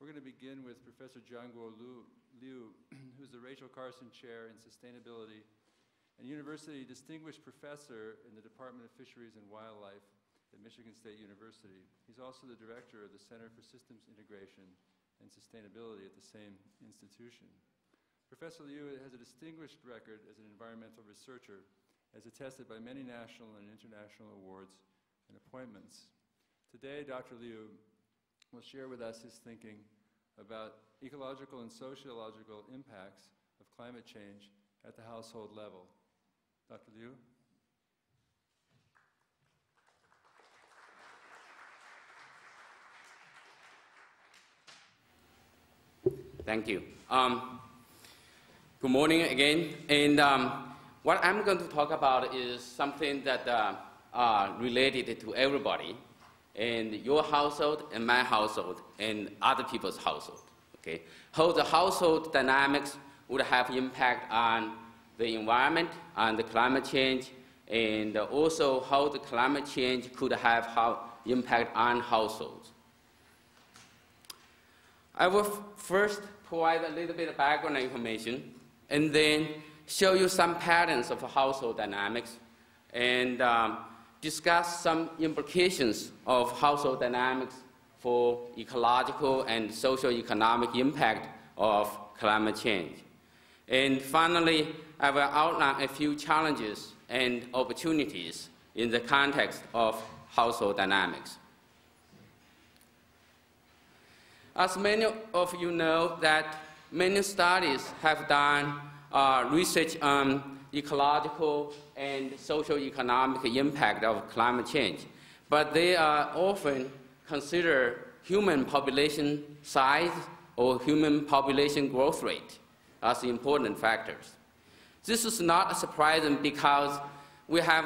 We're going to begin with Professor Jianguo Liu, who's the Rachel Carson Chair in Sustainability and University Distinguished Professor in the Department of Fisheries and Wildlife at Michigan State University. He's also the Director of the Center for Systems Integration and Sustainability at the same institution. Professor Liu has a distinguished record as an environmental researcher, as attested by many national and international awards and appointments. Today, Dr. Liu will share with us his thinking about ecological and sociological impacts of climate change at the household level. Dr. Liu? Thank you. Good morning again. And what I'm going to talk about is something that related to everybody, and your household and my household and other people's household. Okay? How the household dynamics would have impact on the environment, on the climate change, and also how the climate change could have impact on households. I will first provide a little bit of background information and then show you some patterns of household dynamics and discuss some implications of household dynamics for ecological and socioeconomic impact of climate change. And finally, I will outline a few challenges and opportunities in the context of household dynamics. As many of you know, that many studies have done research on ecological and socioeconomic impact of climate change, but they are often considered human population size or human population growth rate as important factors. This is not surprising because we have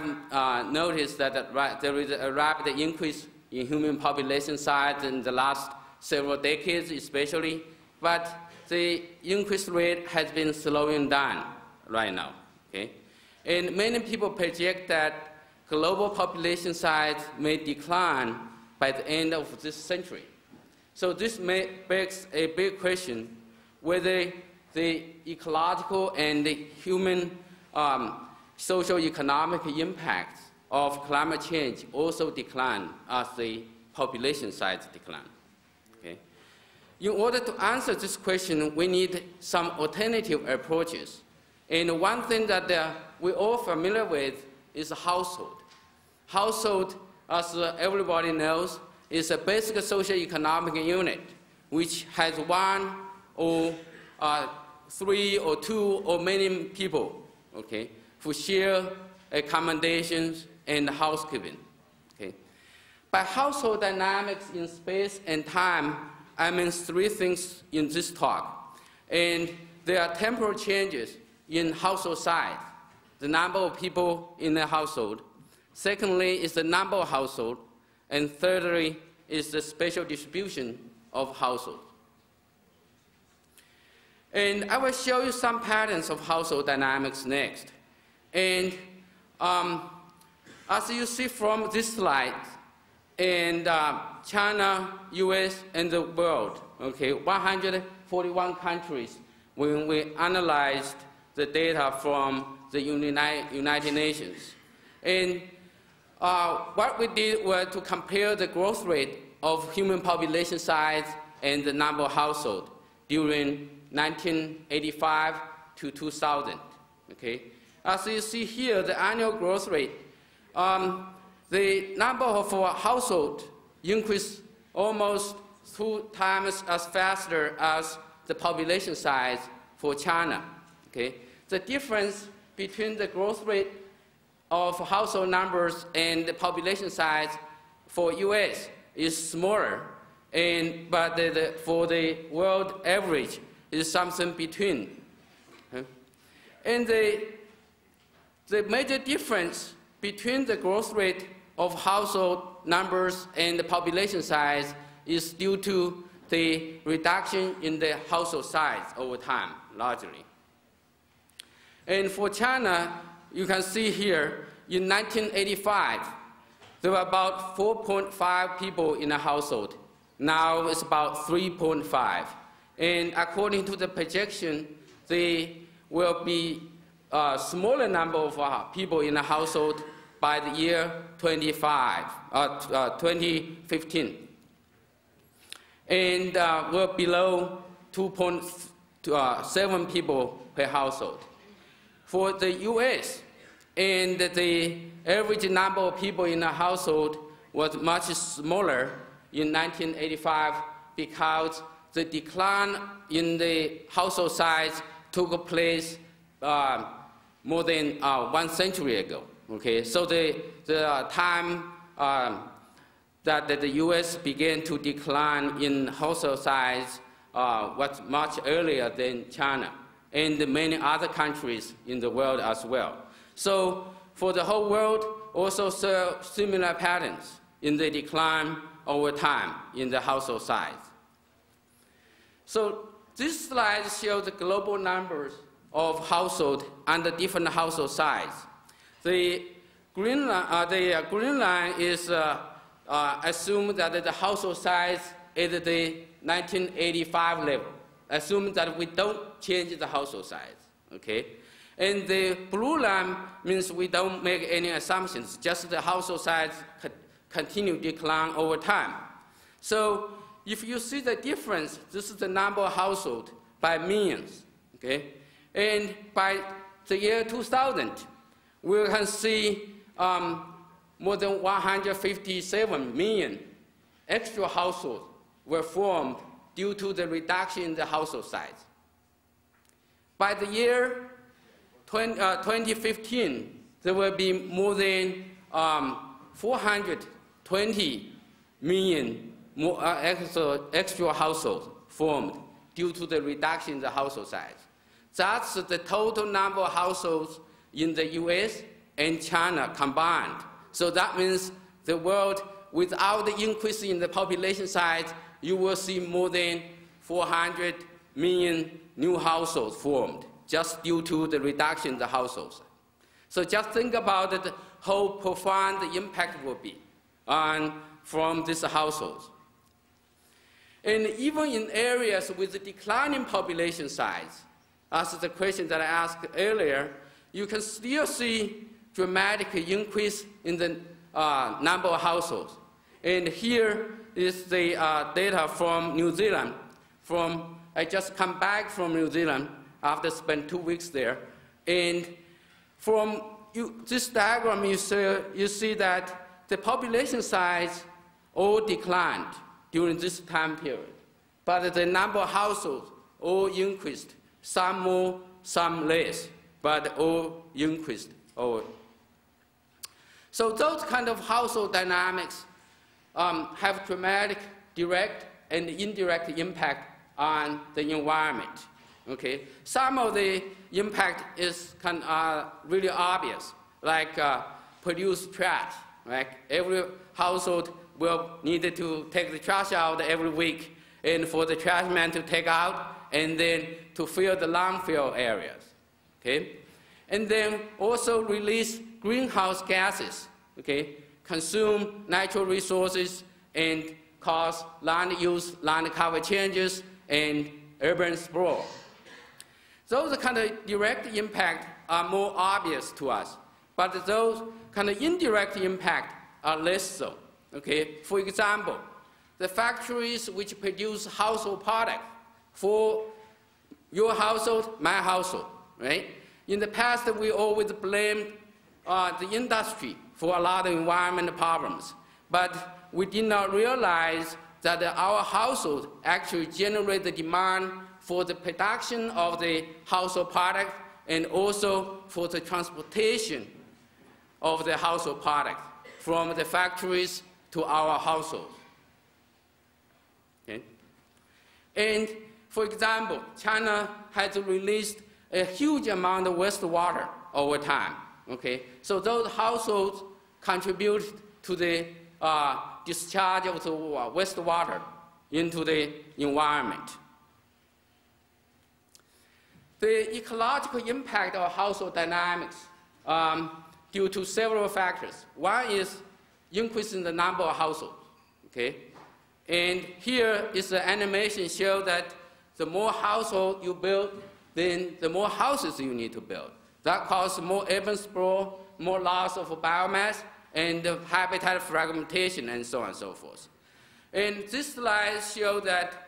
noticed that there is a rapid increase in human population size in the last several decades especially, but the increase rate has been slowing down right now. Okay? And many people project that global population size may decline by the end of this century. So this begs a big question whether the ecological and the human socio-economic impacts of climate change also decline as the population size decline. Okay? In order to answer this question, we need some alternative approaches. And one thing that we're all familiar with is a household. Household, as everybody knows, is a basic socio-economic unit which has one or three or two or many people, okay, who share accommodations and housekeeping. Okay. By household dynamics in space and time, I mean three things in this talk. And there are temporal changes in household size, the number of people in the household. Secondly is the number of households. And thirdly is the spatial distribution of households. And I will show you some patterns of household dynamics next. And as you see from this slide, in China, U.S., and the world, okay, 141 countries, when we analyzed the data from the United Nations. And what we did was to compare the growth rate of human population size and the number of households during 1985 to 2000. Okay? As you see here, the annual growth rate, the number of households increased almost 2 times as faster as the population size for China. Okay? The difference between the growth rate of household numbers and the population size for U.S. is smaller, but for the world average is something between. Okay? And the major difference between the growth rate of household numbers and the population size is due to the reduction in the household size over time, largely. And for China, you can see here, in 1985, there were about 4.5 people in a household. Now it's about 3.5. And according to the projection, there will be a smaller number of people in a household by the year 2015. And we're below 2.7 people per household. For the U.S., and the average number of people in a household was much smaller in 1985 because the decline in the household size took place more than 1 century ago. Okay, so the time that the U.S. began to decline in household size was much earlier than China and many other countries in the world as well. So for the whole world, also similar patterns in the decline over time in the household size. So this slide shows the global numbers of households under different household size. The green line is assume that the household size is the 1985 level. Assume that we don't change the household size, okay? And the blue line means we don't make any assumptions, just the household size continue decline over time. So if you see the difference, this is the number of households by millions, okay? And by the year 2000, we can see more than 157 million extra households were formed due to the reduction in the household size. By the year 2015, there will be more than 420 million more extra households formed due to the reduction in the household size. That's the total number of households in the U.S. and China combined. So that means the world, without the increase in the population size, you will see more than 400 million new households formed just due to the reduction in the households. So just think about it, how profound the impact will be from these households. And even in areas with a declining population size, as the question that I asked earlier, you can still see dramatic increase in the number of households. And here is the data from New Zealand. I just come back from New Zealand after spending 2 weeks there. And from this diagram, you see that the population size all declined during this time period. But the number of households all increased, some more, some less, but all increased. So those kind of household dynamics have dramatic direct and indirect impact on the environment. Okay? Some of the impact is really obvious, like produce trash. Right? Every household will need to take the trash out every week, and for the trash man to take out, and then to fill the landfill areas. Okay? And then also release greenhouse gases. Okay? Consume natural resources and cause land use, land cover changes, and urban sprawl. Those kind of direct impact are more obvious to us, but those kind of indirect impact are less so. Okay? For example, the factories which produce household products for your household, my household, right? In the past, we always blamed the industry for a lot of environmental problems, but we did not realize that our household actually generate the demand for the production of the household product and also for the transportation of the household product from the factories to our households. Okay? And for example, China has released a huge amount of wastewater over time. Okay? So those households contribute to the discharge of the wastewater into the environment. The ecological impact of household dynamics due to several factors. One is increase in the number of households. Okay? And here is the animation show that the more household you build, then the more houses you need to build. That causes more urban sprawl, more loss of biomass, and habitat fragmentation, and so on and so forth. And this slide shows that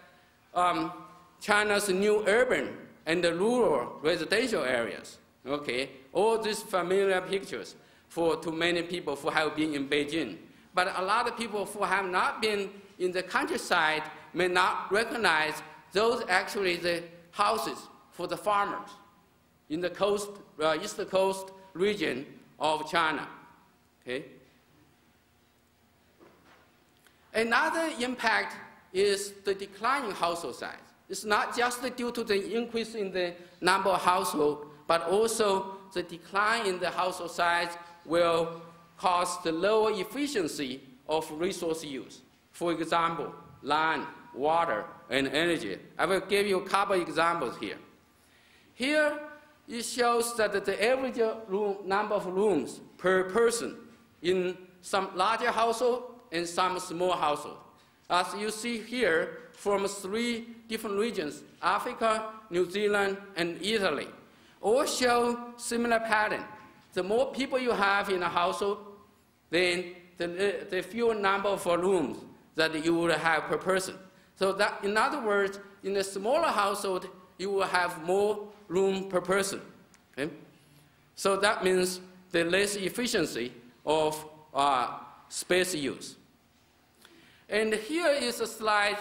China's new urban and the rural residential areas, okay, all these familiar pictures to many people who have been in Beijing. But a lot of people who have not been in the countryside may not recognize those actually the houses for the farmers in the coast, east coast region of China. Okay? Another impact is the decline in household size. It's not just due to the increase in the number of households, but also the decline in the household size will cause the lower efficiency of resource use. For example, land, water, and energy. I will give you a couple examples here. Here, it shows that the average number of rooms per person in some larger households and some small households. As you see here, from 3 different regions, Africa, New Zealand, and Italy, all show similar pattern. The more people you have in a household, then the fewer number of rooms that you would have per person. So that, in other words, in a smaller household, you will have more room per person. Okay? So that means the less efficiency of space use. And here is a slide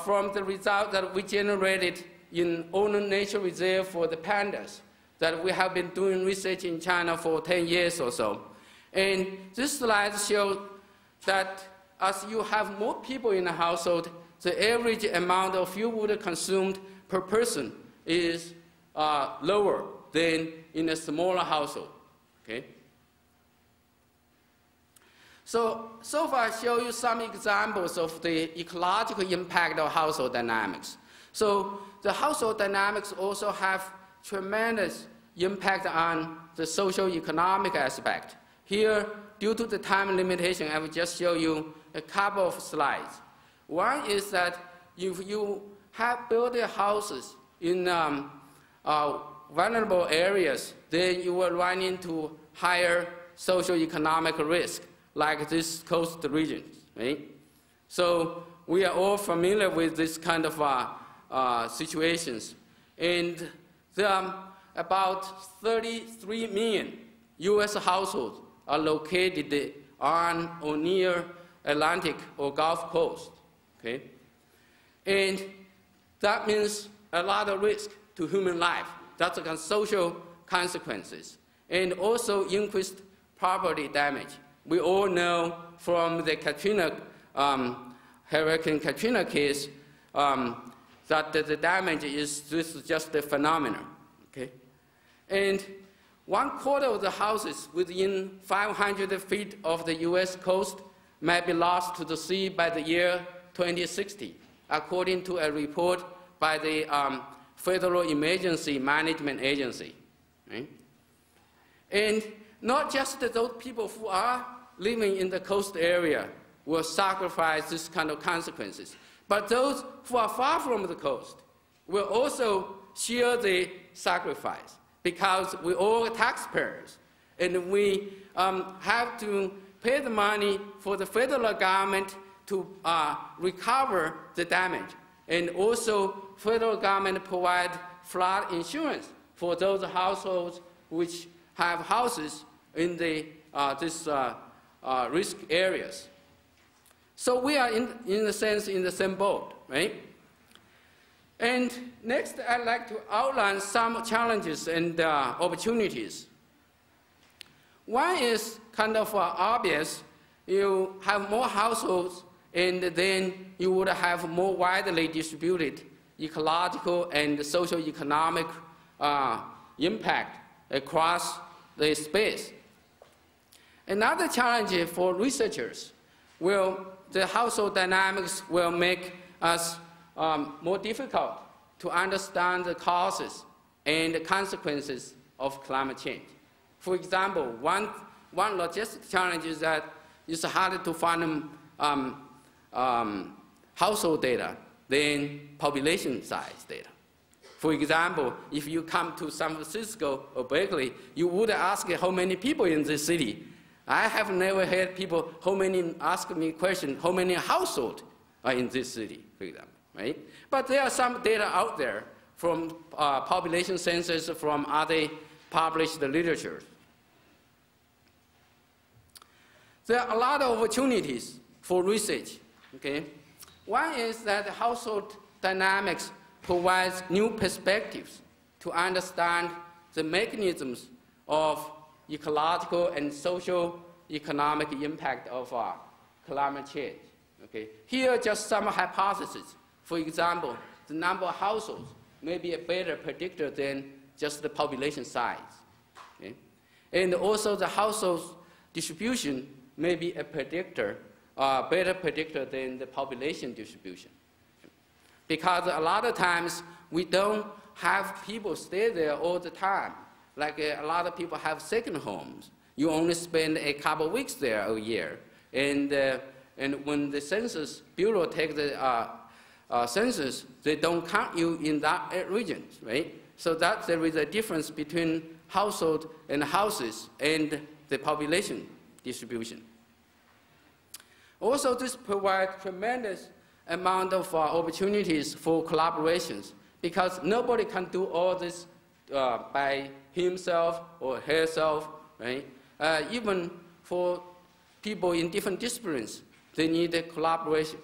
from the result that we generated in Onan Nature Reserve for the pandas, that we have been doing research in China for 10 years or so. And this slide shows that as you have more people in a household, the average amount of fuel consumed per person is lower than in a smaller household. Okay? So far I show you some examples of the ecological impact of household dynamics. So the household dynamics also have tremendous impact on the socio-economic aspect. Here, due to the time limitation, I will just show you a couple of slides. One is that if you have built houses in vulnerable areas, then you will run into higher socio-economic risk, like this coast regions, right? So we are all familiar with this kind of situations. And there are about 33 million U.S. households are located on or near Atlantic or Gulf Coast, okay? And that means a lot of risk to human life. That's the social consequences. And also increased property damage. We all know from the Hurricane Katrina case that the damage is just a phenomenon, okay? And 1/4 of the houses within 500 feet of the U.S. coast may be lost to the sea by the year 2060, according to a report by the Federal Emergency Management Agency. Right? And not just those people who are living in the coast area will sacrifice this kind of consequences, but those who are far from the coast will also share the sacrifice, because we're all taxpayers, and we have to pay the money for the federal government to recover the damage. And also, federal government provide flood insurance for those households which have houses in the risk areas. So we are, in a sense, in the same boat, right? And next, I'd like to outline some challenges and opportunities. One is kind of obvious. You have more households, and then you would have more widely distributed ecological and socio-economic impact across the space. Another challenge for researchers the household dynamics will make us more difficult to understand the causes and the consequences of climate change. For example, one logistic challenge is that it's hard to find household data than population size data. For example, if you come to San Francisco or Berkeley, you would ask how many people in the city. I have never heard people ask me question, how many households are in this city, for example, right? But there are some data out there from population census, from other published literature. There are a lot of opportunities for research, okay? One is that household dynamics provides new perspectives to understand the mechanisms of ecological and socio-economic impact of climate change. Okay? Here are just some hypotheses. For example, the number of households may be a better predictor than just the population size. Okay? And also the household distribution may be a predictor, better predictor than the population distribution. Because a lot of times we don't have people stay there all the time. Like a lot of people have second homes. You only spend a couple of weeks there a year. And when the Census Bureau takes the census, they don't count you in that region, right? So that there is a difference between household and houses and the population distribution. Also, this provides tremendous amount of opportunities for collaborations because nobody can do all this by himself or herself, right? Even for people in different disciplines, they need a collaboration.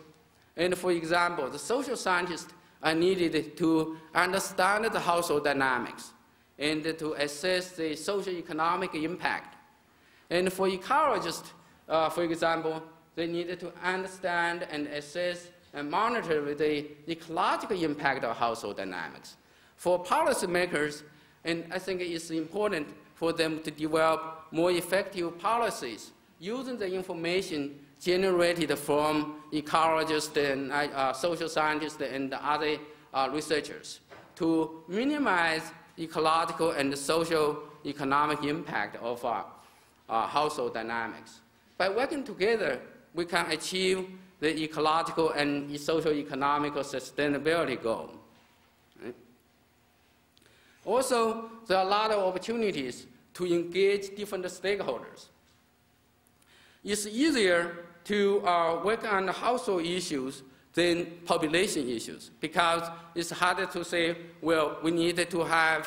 And for example, the social scientists are needed to understand the household dynamics and to assess the socio-economic impact. And for ecologists, for example, they need to understand and assess and monitor the ecological impact of household dynamics. For policymakers, and I think it's important for them to develop more effective policies using the information generated from ecologists and social scientists and other researchers to minimize ecological and socio-economic impact of household dynamics. By working together, we can achieve the ecological and socio-economic sustainability goal. Right? Also, there are a lot of opportunities to engage different stakeholders. It's easier to work on household issues than population issues because it's harder to say, well, we need to have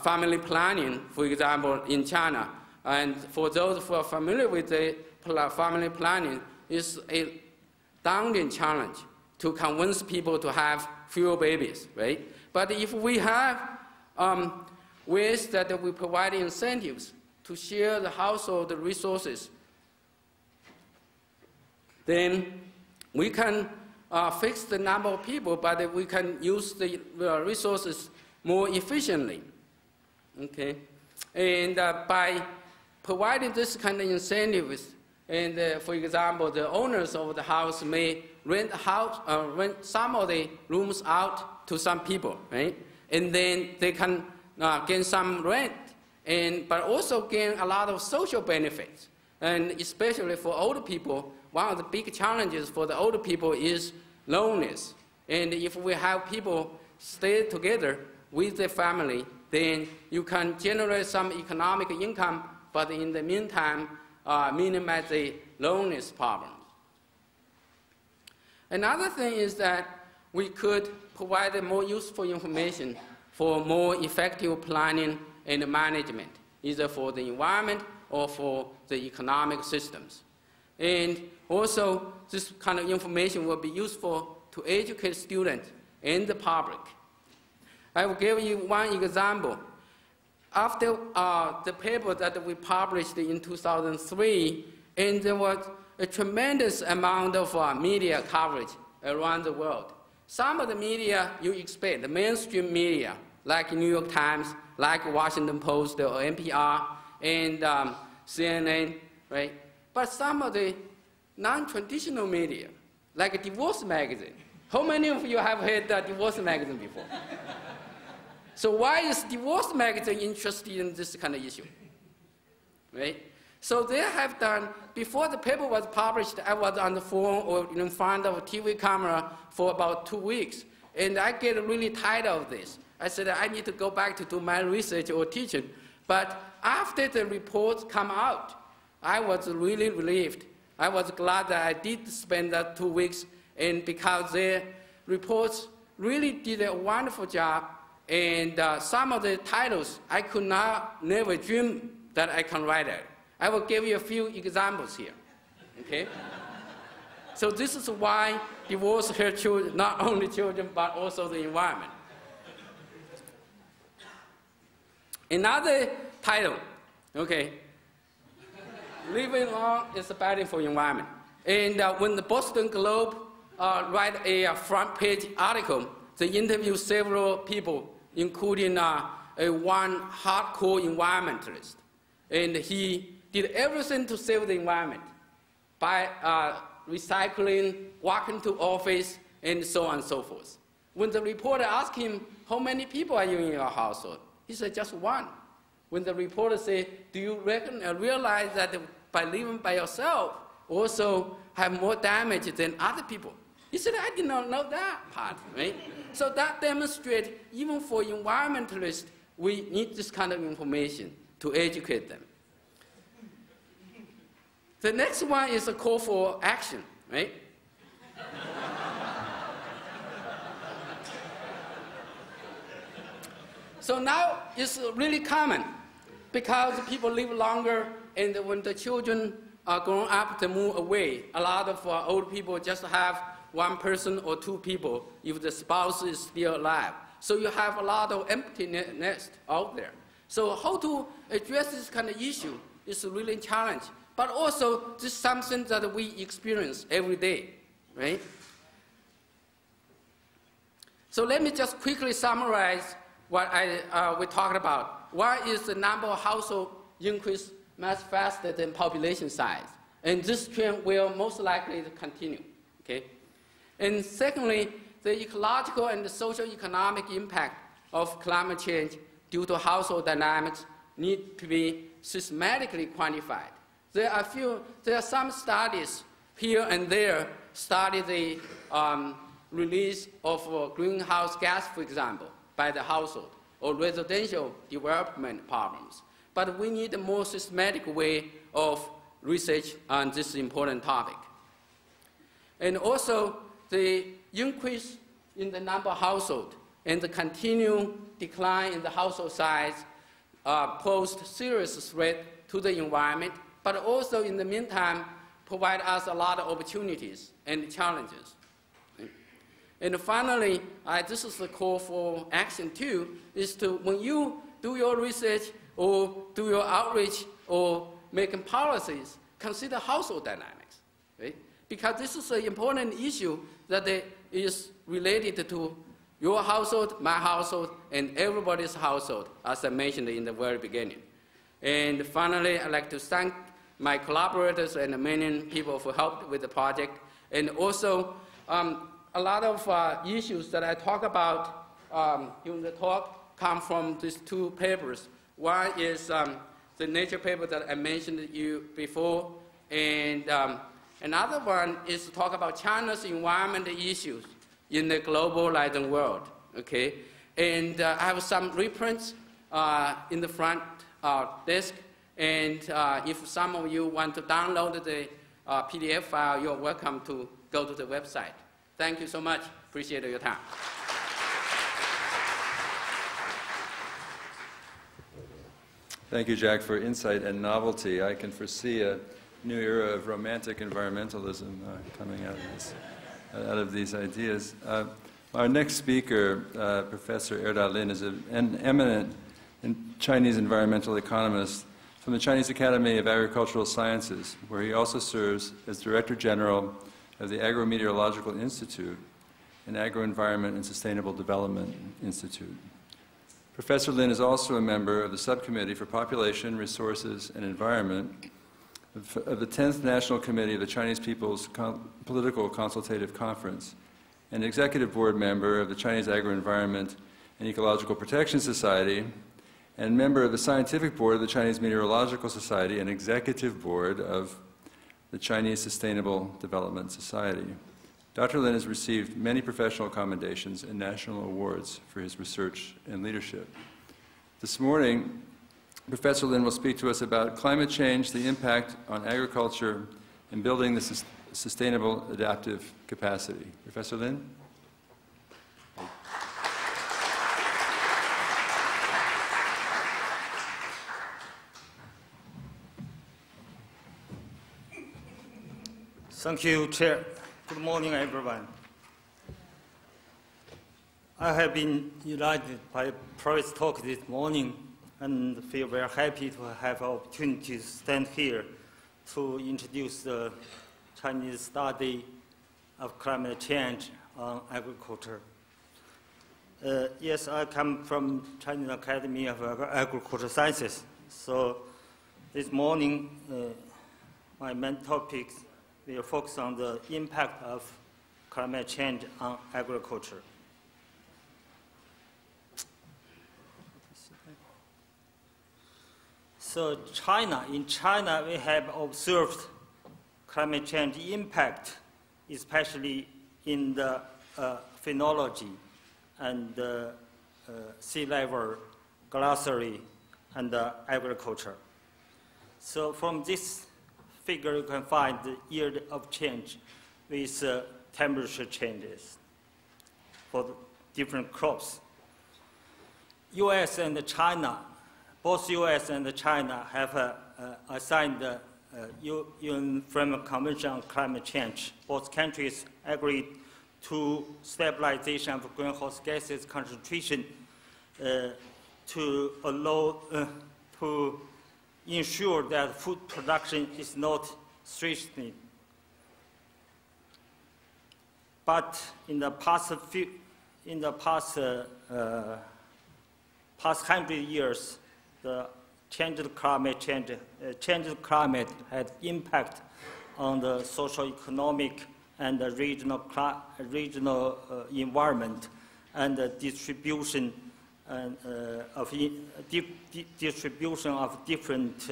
family planning, for example, in China. And for those who are familiar with the family planning, it's a daunting challenge to convince people to have fewer babies, right? But if we have ways that we provide incentives to share the household resources, then we can fix the number of people, but we can use the resources more efficiently, okay? And by providing this kind of incentives, and for example, the owners of the house may rent some of the rooms out to some people, right? And then they can gain some rent, but also gain a lot of social benefits. And especially for older people, one of the big challenges for the older people is loneliness. And if we have people stay together with their family, then you can generate some economic income, but in the meantime, minimize the loneliness problem. Another thing is that we could provide more useful information for more effective planning and management, either for the environment or for the economic systems. And also, this kind of information will be useful to educate students and the public. I will give you one example. After the paper that we published in 2003, and there was a tremendous amount of media coverage around the world. Some of the media you expect, the mainstream media, like New York Times, like Washington Post or NPR, and CNN, right? But some of the non-traditional media, like a divorce magazine. How many of you have heard that divorce magazine before? So why is divorce magazine interested in this kind of issue, right? So they have done, before the paper was published, I was on the phone or in front of a TV camera for about 2 weeks. And I get really tired of this. I said, I need to go back to do my research or teaching. But after the reports come out, I was really relieved. I was glad that I did spend that 2 weeks, and because their reports really did a wonderful job, and some of the titles I could never dream that I can write it. I will give you a few examples here, okay? So this is why divorce hurts children, not only children, but also the environment. Another title, okay, living long is bad for environment. And when the Boston Globe write a front page article, they interview several people, including one hardcore environmentalist. And he did everything to save the environment by recycling, walking to office, and so on and so forth. When the reporter asked him, how many people are you in your household? He said, just one. When the reporter said, do you realize that by living by yourself also have more damage than other people? He said, I did not know that part, right? So that demonstrates, even for environmentalists, we need this kind of information to educate them. The next one is a call for action, right? So now it's really common because people live longer, and when the children are grown up, they move away. A lot of old people just have one person or two people if the spouse is still alive. So you have a lot of empty nest out there. So how to address this kind of issue is really a challenge. But also, this is something that we experience every day, right? So let me just quickly summarize what we talked about. One is the number of households increase much faster than population size. And this trend will most likely continue, okay? And secondly, the ecological and the socio-economic impact of climate change due to household dynamics need to be systematically quantified. There are some studies here and there study the release of greenhouse gas, for example, by the household or residential development problems. But we need a more systematic way of research on this important topic. And also, the increase in the number of households and the continued decline in the household size pose serious threat to the environment, but also in the meantime provide us a lot of opportunities and challenges. And finally, this is the call for action too, is to, when you do your research or do your outreach or making policies, consider household dynamics, right? Because this is an important issue that is related to your household, my household, and everybody's household, as I mentioned in the very beginning. And finally, I'd like to thank my collaborators and many people who helped with the project. And also, a lot of issues that I talk about during the talk come from these two papers. One is the Nature paper that I mentioned to you before, and another one is to talk about China's environmental issues in the globalizing world, okay? And I have some reprints in the front desk, and if some of you want to download the PDF file, you're welcome to go to the website. Thank you so much. Appreciate your time. Thank you, Jack, for insight and novelty. I can foresee a new era of romantic environmentalism coming out of these ideas. Our next speaker, Professor Erda Lin, is an eminent Chinese environmental economist from the Chinese Academy of Agricultural Sciences, where he also serves as Director General of the Agro-Meteorological Institute and Agro-Environment and Sustainable Development Institute. Professor Lin is also a member of the Subcommittee for Population, Resources, and Environment of the 10th National Committee of the Chinese People's Political Consultative Conference, and Executive Board member of the Chinese Agro-Environment and Ecological Protection Society, and member of the Scientific Board of the Chinese Meteorological Society and Executive Board of the Chinese Sustainable Development Society. Dr. Lin has received many professional commendations and national awards for his research and leadership. This morning, Professor Lin will speak to us about climate change, the impact on agriculture, and building the sustainable adaptive capacity. Professor Lin? Thank you, Chair. Good morning, everyone. I have been delighted by Prof's talk this morning and feel very happy to have an opportunity to stand here to introduce the Chinese study of climate change on agriculture. Yes, I come from Chinese Academy of Agricultural Sciences. So this morning, my main topics will focus on the impact of climate change on agriculture. So in China, we have observed climate change impact, especially in the phenology and sea level, glaciary, and agriculture. So from this figure, you can find the yield of change with temperature changes for the different crops. U.S. and China, both U.S. and China have assigned the UN Framework Convention on Climate Change. Both countries agreed to stabilization of greenhouse gases concentration to allow to ensure that food production is not threatened. But in the past 100 years, the changed climate had impact on the socio-economic and the regional environment and the distribution of different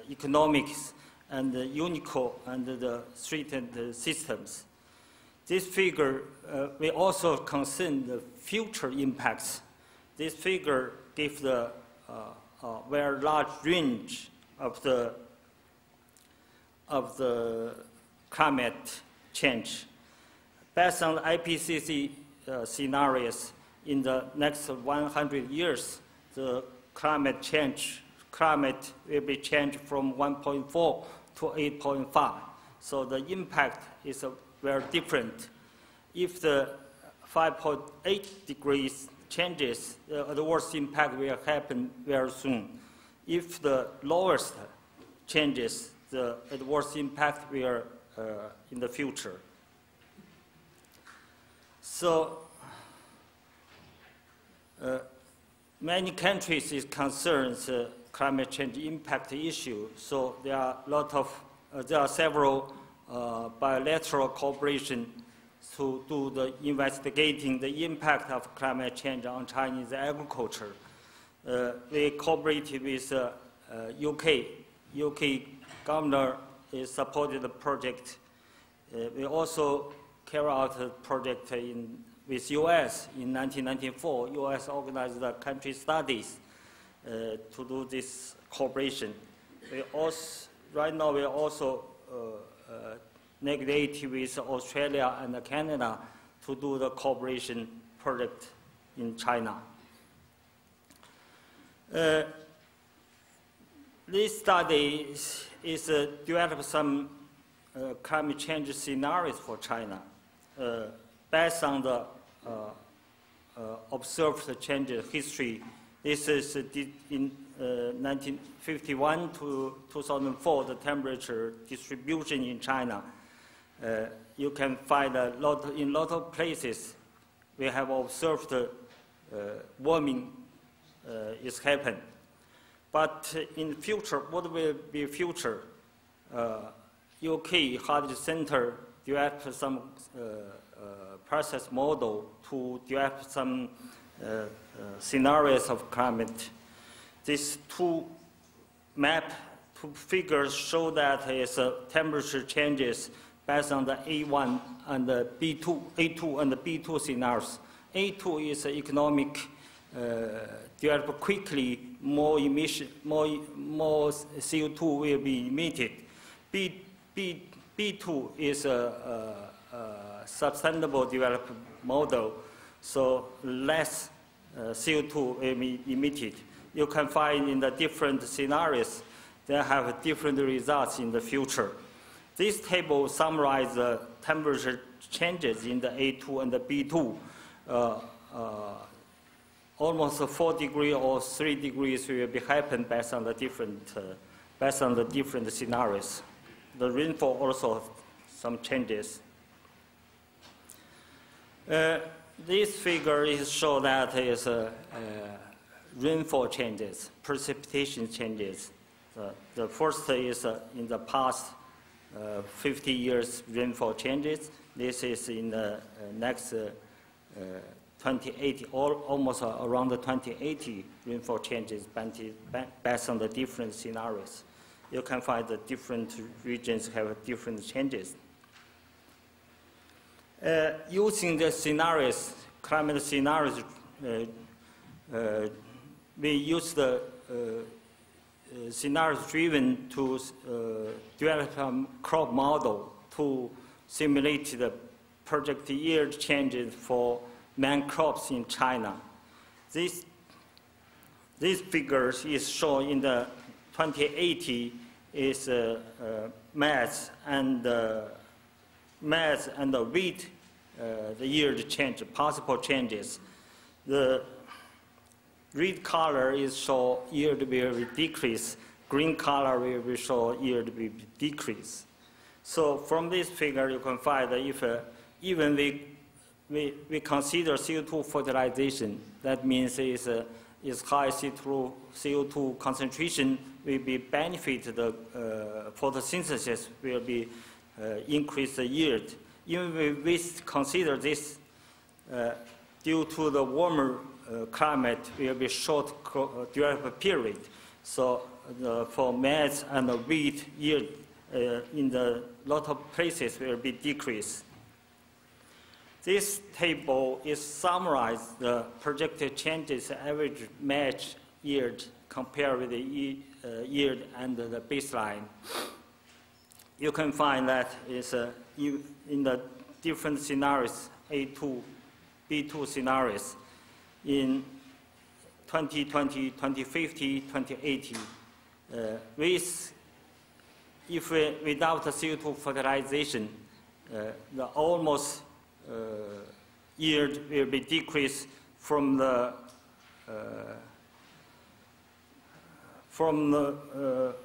economics and Unequal and the threatened systems. This figure will also concern the future impacts. This figure gives the very large range of the climate change. Based on the IPCC scenarios, in the next 100 years, the climate will be changed from 1.4 to 8.5. So the impact is very different. If the 5.8 degrees changes, the adverse impact will happen very soon. If the lowest changes, the adverse impact will in the future. So many countries is concerned climate change impact issue. So there are several bilateral cooperation to do the investigating the impact of climate change on Chinese agriculture. We cooperated with UK. UK governor is supported the project. We also carry out a project with U.S. in 1994. U.S. organized the country studies to do this cooperation. Right now, we are also negotiating with Australia and Canada to do the cooperation project in China. This study is develop some climate change scenarios for China based on the observed change history. This is in 1951 to 2004, the temperature distribution in China. You can find in a lot of places we have observed warming is happening. But in the future, what will be future? UK Hard Center developed some process model to develop some scenarios of climate. These two figures show that is temperature changes based on the A1 and the A2 and the B2 scenarios. A2 is economic, develop quickly, more CO2 will be emitted. B2 is a sustainable development model, so less CO2 will be emitted. You can find in the different scenarios, they have different results in the future. This table summarizes the temperature changes in the A2 and the B2. Almost 4 degrees or 3 degrees will be happen based on the different scenarios. The rainfall also some changes. This figure is show that is rainfall changes, precipitation changes. The first is in the past 50 years rainfall changes. This is in the next 2080, almost around the 2080 rainfall changes based on the different scenarios. You can find the different regions have different changes. Using the scenarios, climate scenarios, we use the scenarios driven to develop a crop model to simulate the projected yield changes for main crops in China. These figures is shown in the 2080 is maize and the wheat, the yield change, possible changes. The red color is show yield will decrease. Green color will show yield will decrease. So from this figure, you can find that if even we consider CO2 fertilization, that means is high CO2 concentration will be benefit the photosynthesis will be increase the yield. Even we consider this due to the warmer climate will be short development period. So for maize and the wheat yield in the lot of places will be decreased. This table is summarized the projected changes average match yield compared with the yield and the baseline. You can find that is in the different scenarios, A2, B2 scenarios, in 2020, 2050, 2080. Without the CO2 fertilization, the almost yield will be decreased from the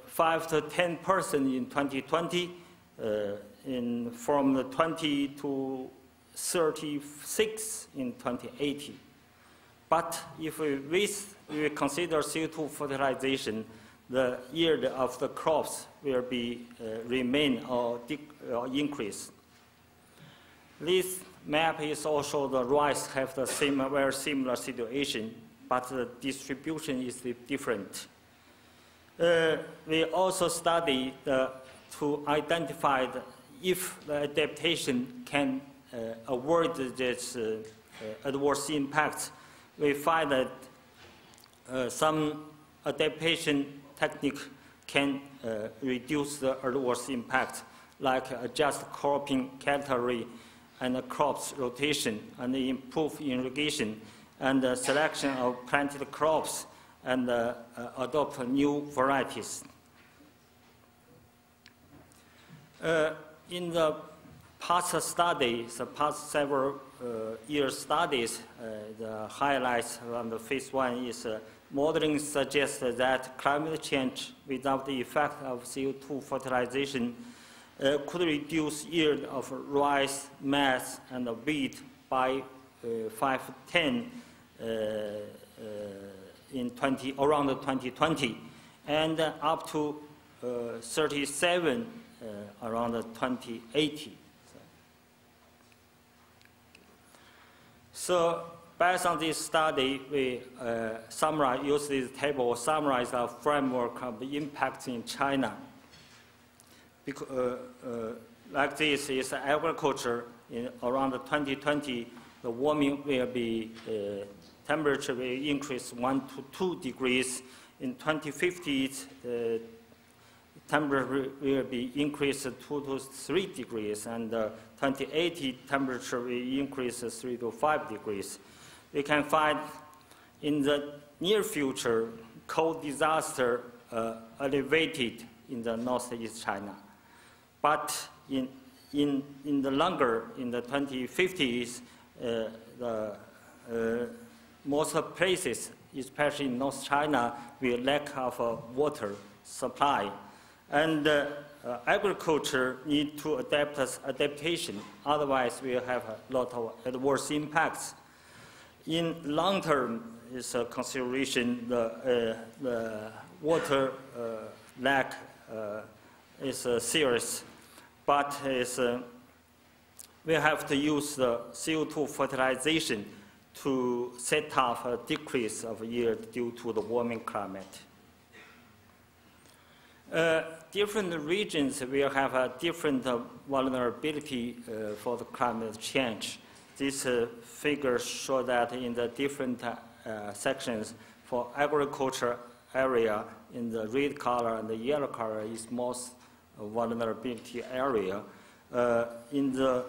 5 to 10% in 2020, from the 20 to 36 in 2080. But if we consider CO2 fertilization, the yield of the crops will be remain or increase. This map is also the rice have the very similar situation, but the distribution is different. We also study to identify if the adaptation can avoid this adverse impacts. We find that some adaptation technique can reduce the adverse impact, like adjust cropping category and crops rotation, and improve irrigation, and selection of planted crops, and adopt new varieties. In the past studies, the past several year studies, the highlights on the phase 1 is modeling suggests that climate change without the effect of CO2 fertilization could reduce yield of rice, maize, and wheat by 5 to 10 around 2020, and up to 37 around 2080. So based on this study, we use this table to summarize a framework of the impact in China. Because, like this is agriculture. In around 2020, the warming will be, temperature will increase 1 to 2 degrees. In 2050, temperature will be increased 2 to 3 degrees, and 2080 temperature will increase 3 to 5 degrees. We can find in the near future, cold disaster elevated in the northeast China. But in the longer, in the 2050s, most places, especially in North China, will lack of water supply. And agriculture need to adapt as adaptation. Otherwise, we'll have a lot of adverse impacts. In long term, is a consideration the water lack is serious, but we have to use the CO2 fertilization to set off a decrease of yield due to the warming climate. Different regions will have a different vulnerability for the climate change. These figures show that in the different sections for agriculture area, in the red color and the yellow color is most vulnerability area. In the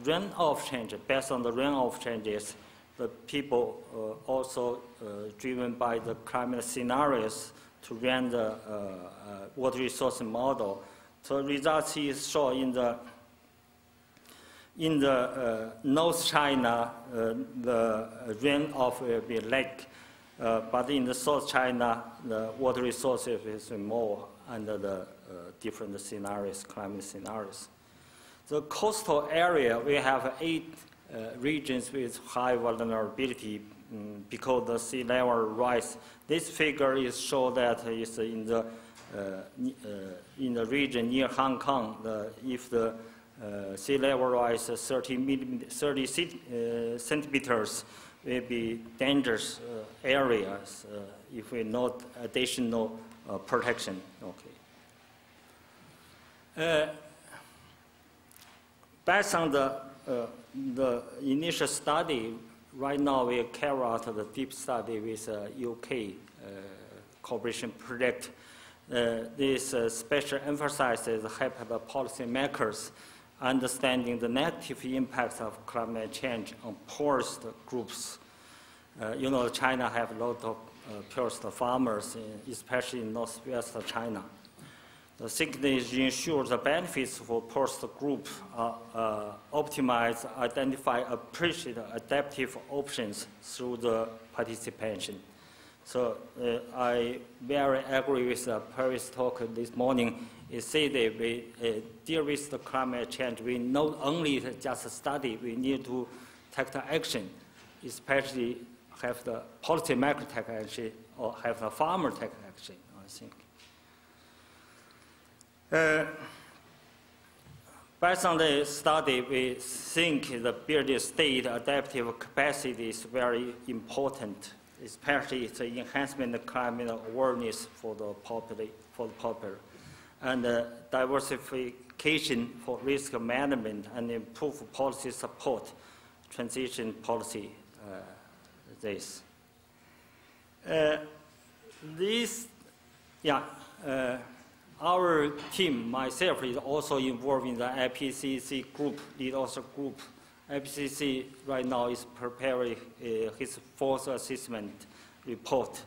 runoff change, based on the runoff changes, the people also driven by the climate scenarios to run the water resource model. So results is shown in the North China, the runoff will be lake, but in the South China, the water resources is more under the different scenarios, climate scenarios. The coastal area, we have 8 regions with high vulnerability because the sea level rise. This figure is show that is in the region near Hong Kong. If the sea level rise 30 centimeters, will be dangerous areas if we not additional protection. Okay. Based on the initial study, right now we carry out the deep study with UK cooperation project. This special emphasizes help the policymakers understanding the negative impacts of climate change on poorest groups. You know, China have a lot of poorest farmers, especially in northwest China. The second is ensure the benefits for poorest group optimize, identify, appreciate adaptive options through the participation. So I very agree with the previous talk this morning. It says that we deal with the climate change. We not only just study, we need to take the action, especially have the policymaker take action or have the farmer take action, I think. Based on the study, we think the building state adaptive capacity is very important, especially the enhancement of climate awareness for the popular, and diversification for risk management and improve policy support, transition policy. Our team, myself, is also involved in the IPCC group, lead author group. IPCC right now is preparing his 4th assessment report.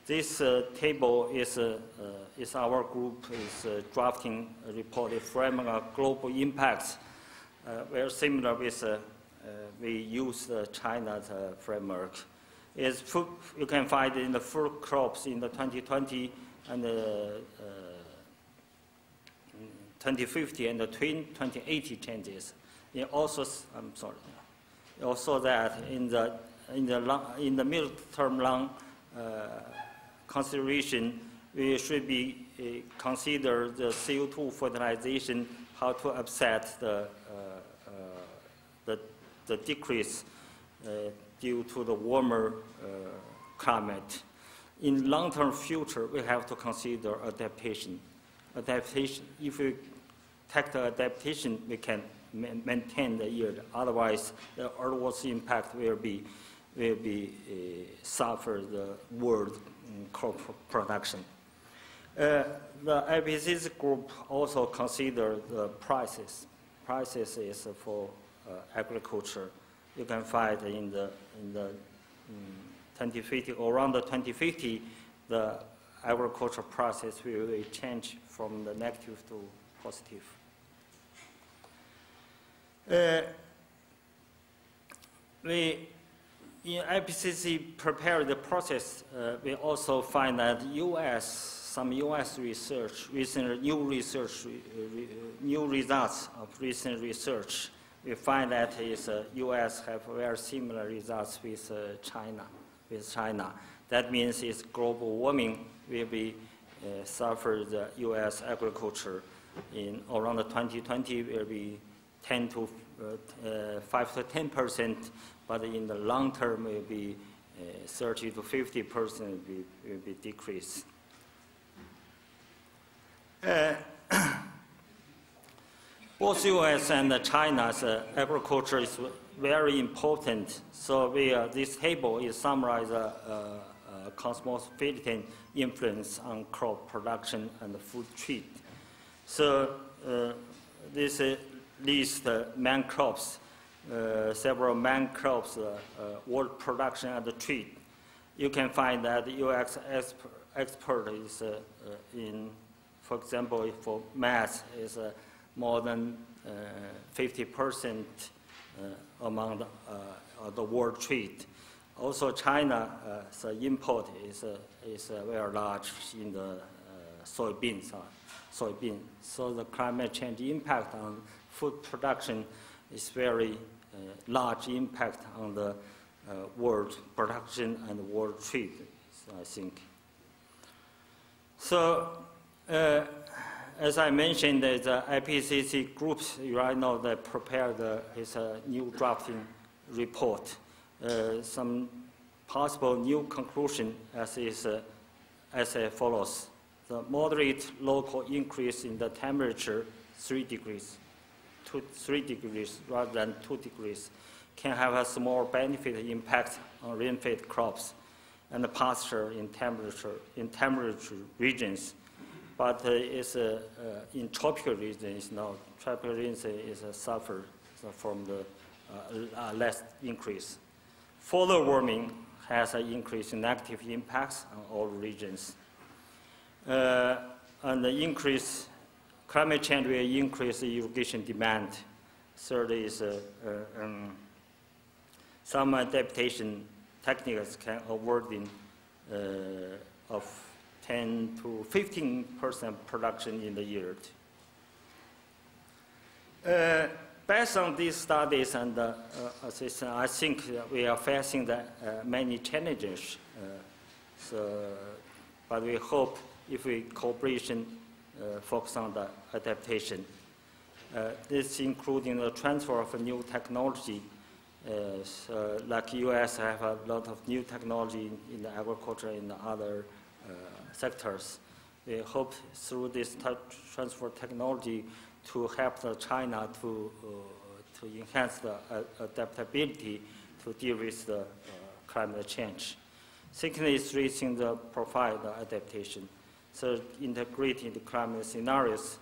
This table is our group is drafting a report, a framework of global impacts. Very similar with we use China's framework. You can find in the food crops in the 2020 and 2050 and the 2080 changes. It also, also that in the midterm long consideration, we should be consider the CO2 fertilization, how to offset the decrease due to the warmer climate. In long-term future, we have to consider adaptation. If we take the adaptation, we can maintain the yield. Otherwise, the earthworks impact will be suffer the world crop production. The IPCC group also consider the prices. Prices is for agriculture. You can find in the 2050, around the 2050, the agriculture prices will change from the negative to positive. We, in IPCC prepared the process, we also find that some U.S. research, new results of recent research, we find that U.S. have very similar results with China. That means its global warming will be suffer the U.S. agriculture in around 2020 will be 5 to 10%, but in the long term will be 30 to 50% will be decreased. Both U.S. and China's agriculture is very important. So this table is summarize cosmopolitan influence on crop production and food trade. So this lists the main crops, several main crops, world production and trade. You can find that the U.S. export is for example, for maize is more than 50% among the world trade. Also, China's import is very large in the soybeans. So the climate change impact on food production is very large impact on the world production and world trade, I think. So, as I mentioned, the IPCC groups right now they prepared his new drafting report. Some possible new conclusion as follows: the moderate local increase in the temperature 3 degrees rather than 2 degrees can have a small benefit impact on rain-fed crops and the pasture in temperature regions. But in tropical regions now, tropical regions is suffer from the less increase. Further warming has an increase in negative impacts on all regions. And the climate change will increase the irrigation demand. Third is some adaptation techniques can avoid of 10 to 15% production in the yield. Based on these studies and assistance, I think we are facing many challenges. But we hope if we cooperation focus on the adaptation. This including the transfer of a new technology. Like U.S. have a lot of new technology in the agriculture and the other sectors. We hope through this transfer technology to help China to enhance the adaptability to deal with the climate change. Secondly is reaching the profile the adaptation. So integrating the climate scenarios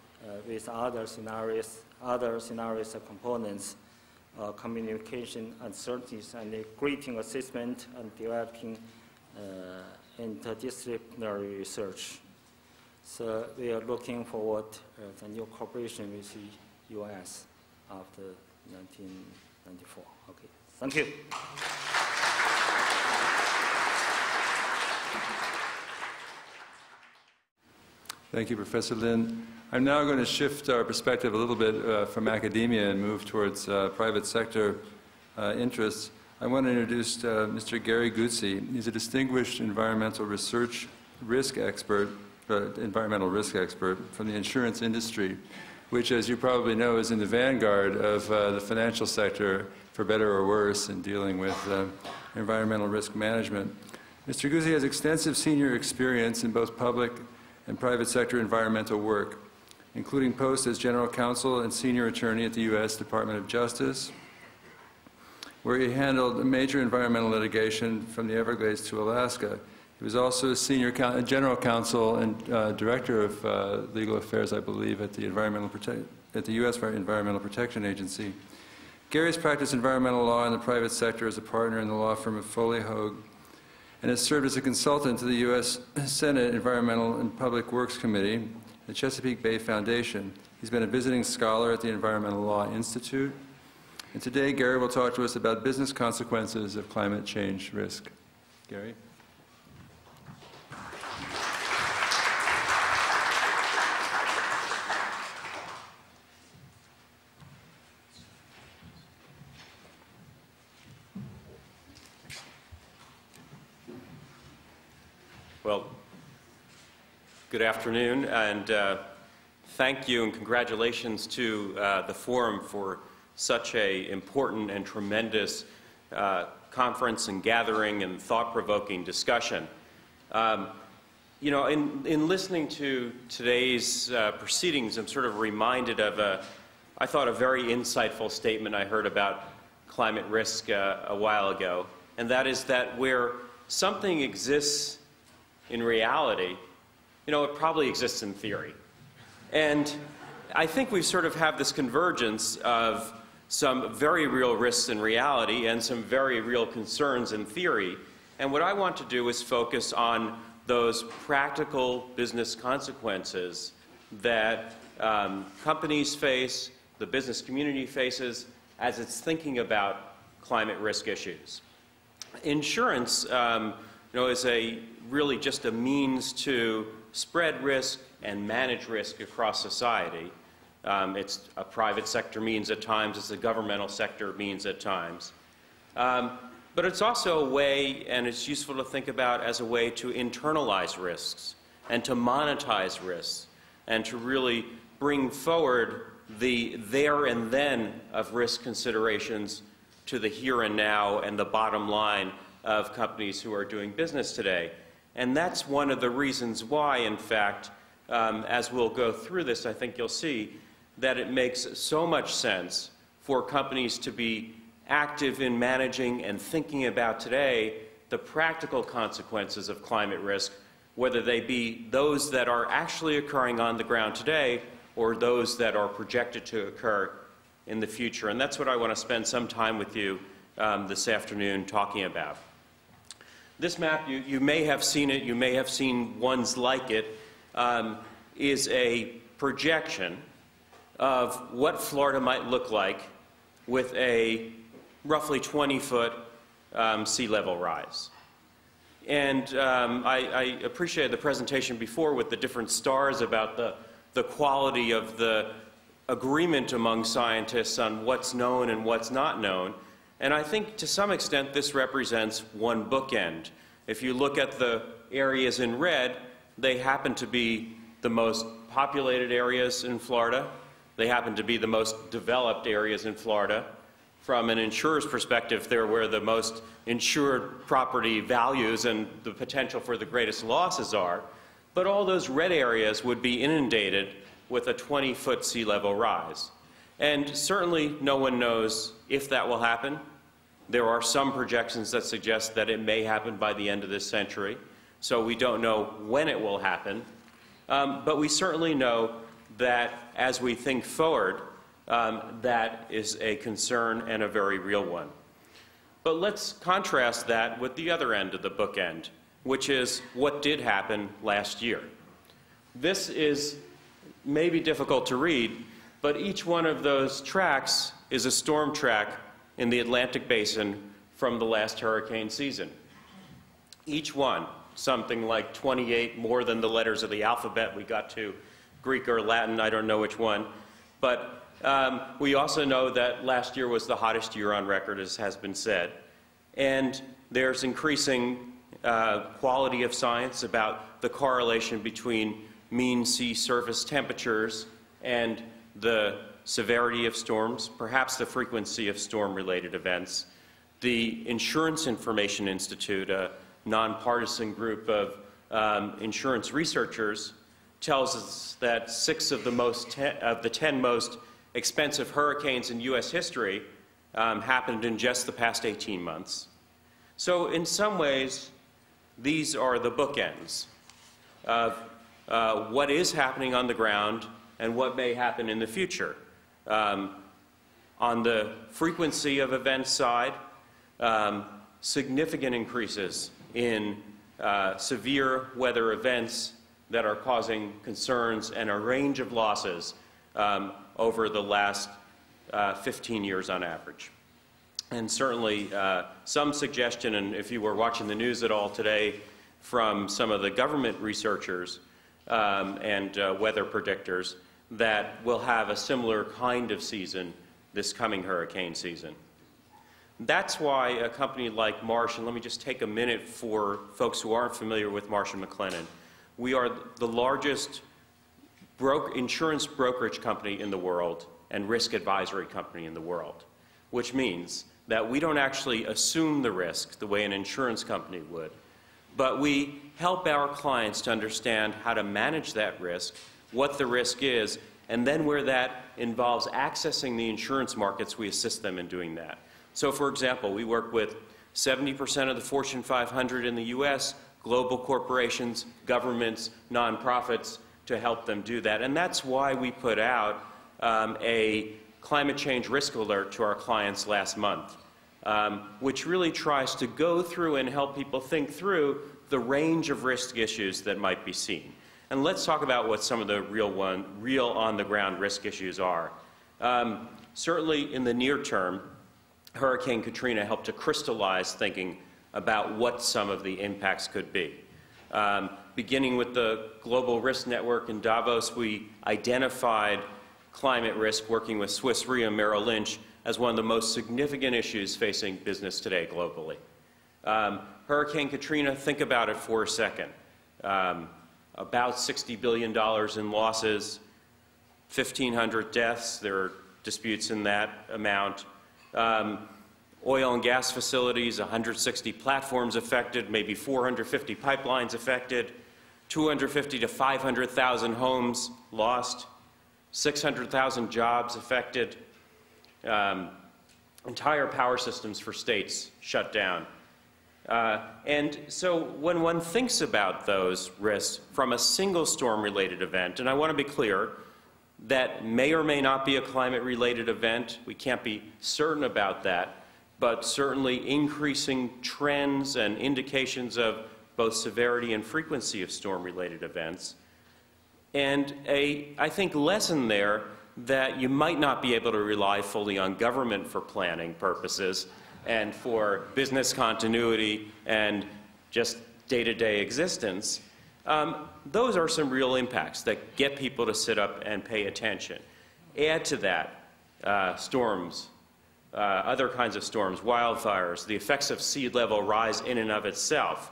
with other scenarios and components, communication uncertainties, and integrating assessment and developing interdisciplinary research. So we are looking forward to the new cooperation with the U.S. after 1994. Okay, thank you. Thank you, Professor Lin. I'm now going to shift our perspective a little bit from academia and move towards private sector interests. I want to introduce Mr. Gary Guzzi. He's a distinguished environmental risk expert from the insurance industry, which, as you probably know, is in the vanguard of the financial sector, for better or worse, in dealing with environmental risk management. Mr. Guzzi has extensive senior experience in both public and private sector environmental work, including posts as General Counsel and Senior Attorney at the U.S. Department of Justice, where he handled major environmental litigation from the Everglades to Alaska. He was also a Senior General Counsel and Director of Legal Affairs, I believe, at the U.S. Environmental Protection Agency. Gary has practiced environmental law in the private sector as a partner in the law firm of Foley Hoag, and has served as a consultant to the U.S. Senate Environmental and Public Works Committee, the Chesapeake Bay Foundation. He's been a visiting scholar at the Environmental Law Institute. And today, Gary will talk to us about business consequences of climate change risk. Gary? Well, good afternoon, and thank you and congratulations to the Forum for such an important and tremendous conference and gathering and thought-provoking discussion. You know, in listening to today's proceedings, I'm sort of reminded of I thought, a very insightful statement I heard about climate risk a while ago, and that is that where something exists in reality, you know, it probably exists in theory. And I think we sort of have this convergence of some very real risks in reality and some very real concerns in theory. And what I want to do is focus on those practical business consequences that companies face, the business community faces, as it's thinking about climate risk issues. Insurance, you know, is really just a means to spread risk and manage risk across society. It's a private sector means at times, it's a governmental sector means at times. But it's also a way, and it's useful to think about as a way to internalize risks and to monetize risks and to really bring forward the there and then of risk considerations to the here and now and the bottom line of companies who are doing business today. And that's one of the reasons why, in fact, as we'll go through this, I think you'll see that it makes so much sense for companies to be active in managing and thinking about today the practical consequences of climate risk, whether they be those that are actually occurring on the ground today or those that are projected to occur in the future. And that's what I want to spend some time with you this afternoon talking about. This map, you may have seen it, you may have seen ones like it, is a projection of what Florida might look like with a roughly 20-foot sea level rise. And I appreciated the presentation before with the different stars about the quality of the agreement among scientists on what's known and what's not known. And I think to some extent this represents one bookend. If you look at the areas in red, they happen to be the most populated areas in Florida. They happen to be the most developed areas in Florida. From an insurer's perspective, they're where the most insured property values and the potential for the greatest losses are. But all those red areas would be inundated with a 20-foot sea level rise. And certainly no one knows if that will happen. There are some projections that suggest that it may happen by the end of this century, so we don't know when it will happen. But we certainly know that as we think forward, that is a concern and a very real one. But let's contrast that with the other end of the bookend, which is what did happen last year. This is maybe difficult to read, but each one of those tracks is a storm track in the Atlantic Basin from the last hurricane season. Each one, something like 28 more than the letters of the alphabet. We got to Greek or Latin, I don't know which one. But we also know that last year was the hottest year on record, as has been said. And there's increasing quality of science about the correlation between mean sea surface temperatures and the severity of storms, perhaps the frequency of storm-related events. The Insurance Information Institute, a nonpartisan group of insurance researchers, tells us that 6 of the 10 most expensive hurricanes in U.S. history happened in just the past 18 months. So in some ways, these are the bookends of what is happening on the ground and what may happen in the future. On the frequency of events side, significant increases in severe weather events that are causing concerns and a range of losses over the last 15 years on average. And certainly some suggestion, and if you were watching the news at all today, from some of the government researchers and weather predictors, that we'll have a similar kind of season this coming hurricane season. That's why a company like Marsh, and let me just take a minute for folks who aren't familiar with Marsh & McLennan, we are the largest insurance brokerage company in the world and risk advisory company in the world, which means that we don't actually assume the risk the way an insurance company would, but we help our clients to understand how to manage that risk, what the risk is, and then where that involves accessing the insurance markets, we assist them in doing that. So for example, we work with 70% of the Fortune 500 in the U.S., global corporations, governments, nonprofits, to help them do that. And that's why we put out a climate change risk alert to our clients last month, which really tries to go through and help people think through the range of risk issues that might be seen. And let's talk about what some of the real on-the-ground risk issues are. Certainly in the near term, Hurricane Katrina helped to crystallize thinking about what some of the impacts could be. Beginning with the Global Risk Network in Davos, we identified climate risk working with Swiss Re and Merrill Lynch as one of the most significant issues facing business today globally. Hurricane Katrina, think about it for a second. About $60 billion in losses, 1,500 deaths, there are disputes in that amount. Oil and gas facilities, 160 platforms affected, maybe 450 pipelines affected, 250 to 500,000 homes lost, 600,000 jobs affected, entire power systems for states shut down. And so when one thinks about those risks from a single storm-related event, and I want to be clear, that may or may not be a climate-related event. We can't be certain about that, but certainly increasing trends and indications of both severity and frequency of storm-related events. And I think, lesson there that you might not be able to rely fully on government for planning purposes and for business continuity and just day-to-day existence. Those are some real impacts that get people to sit up and pay attention. Add to that storms, other kinds of storms, wildfires, the effects of sea level rise in and of itself.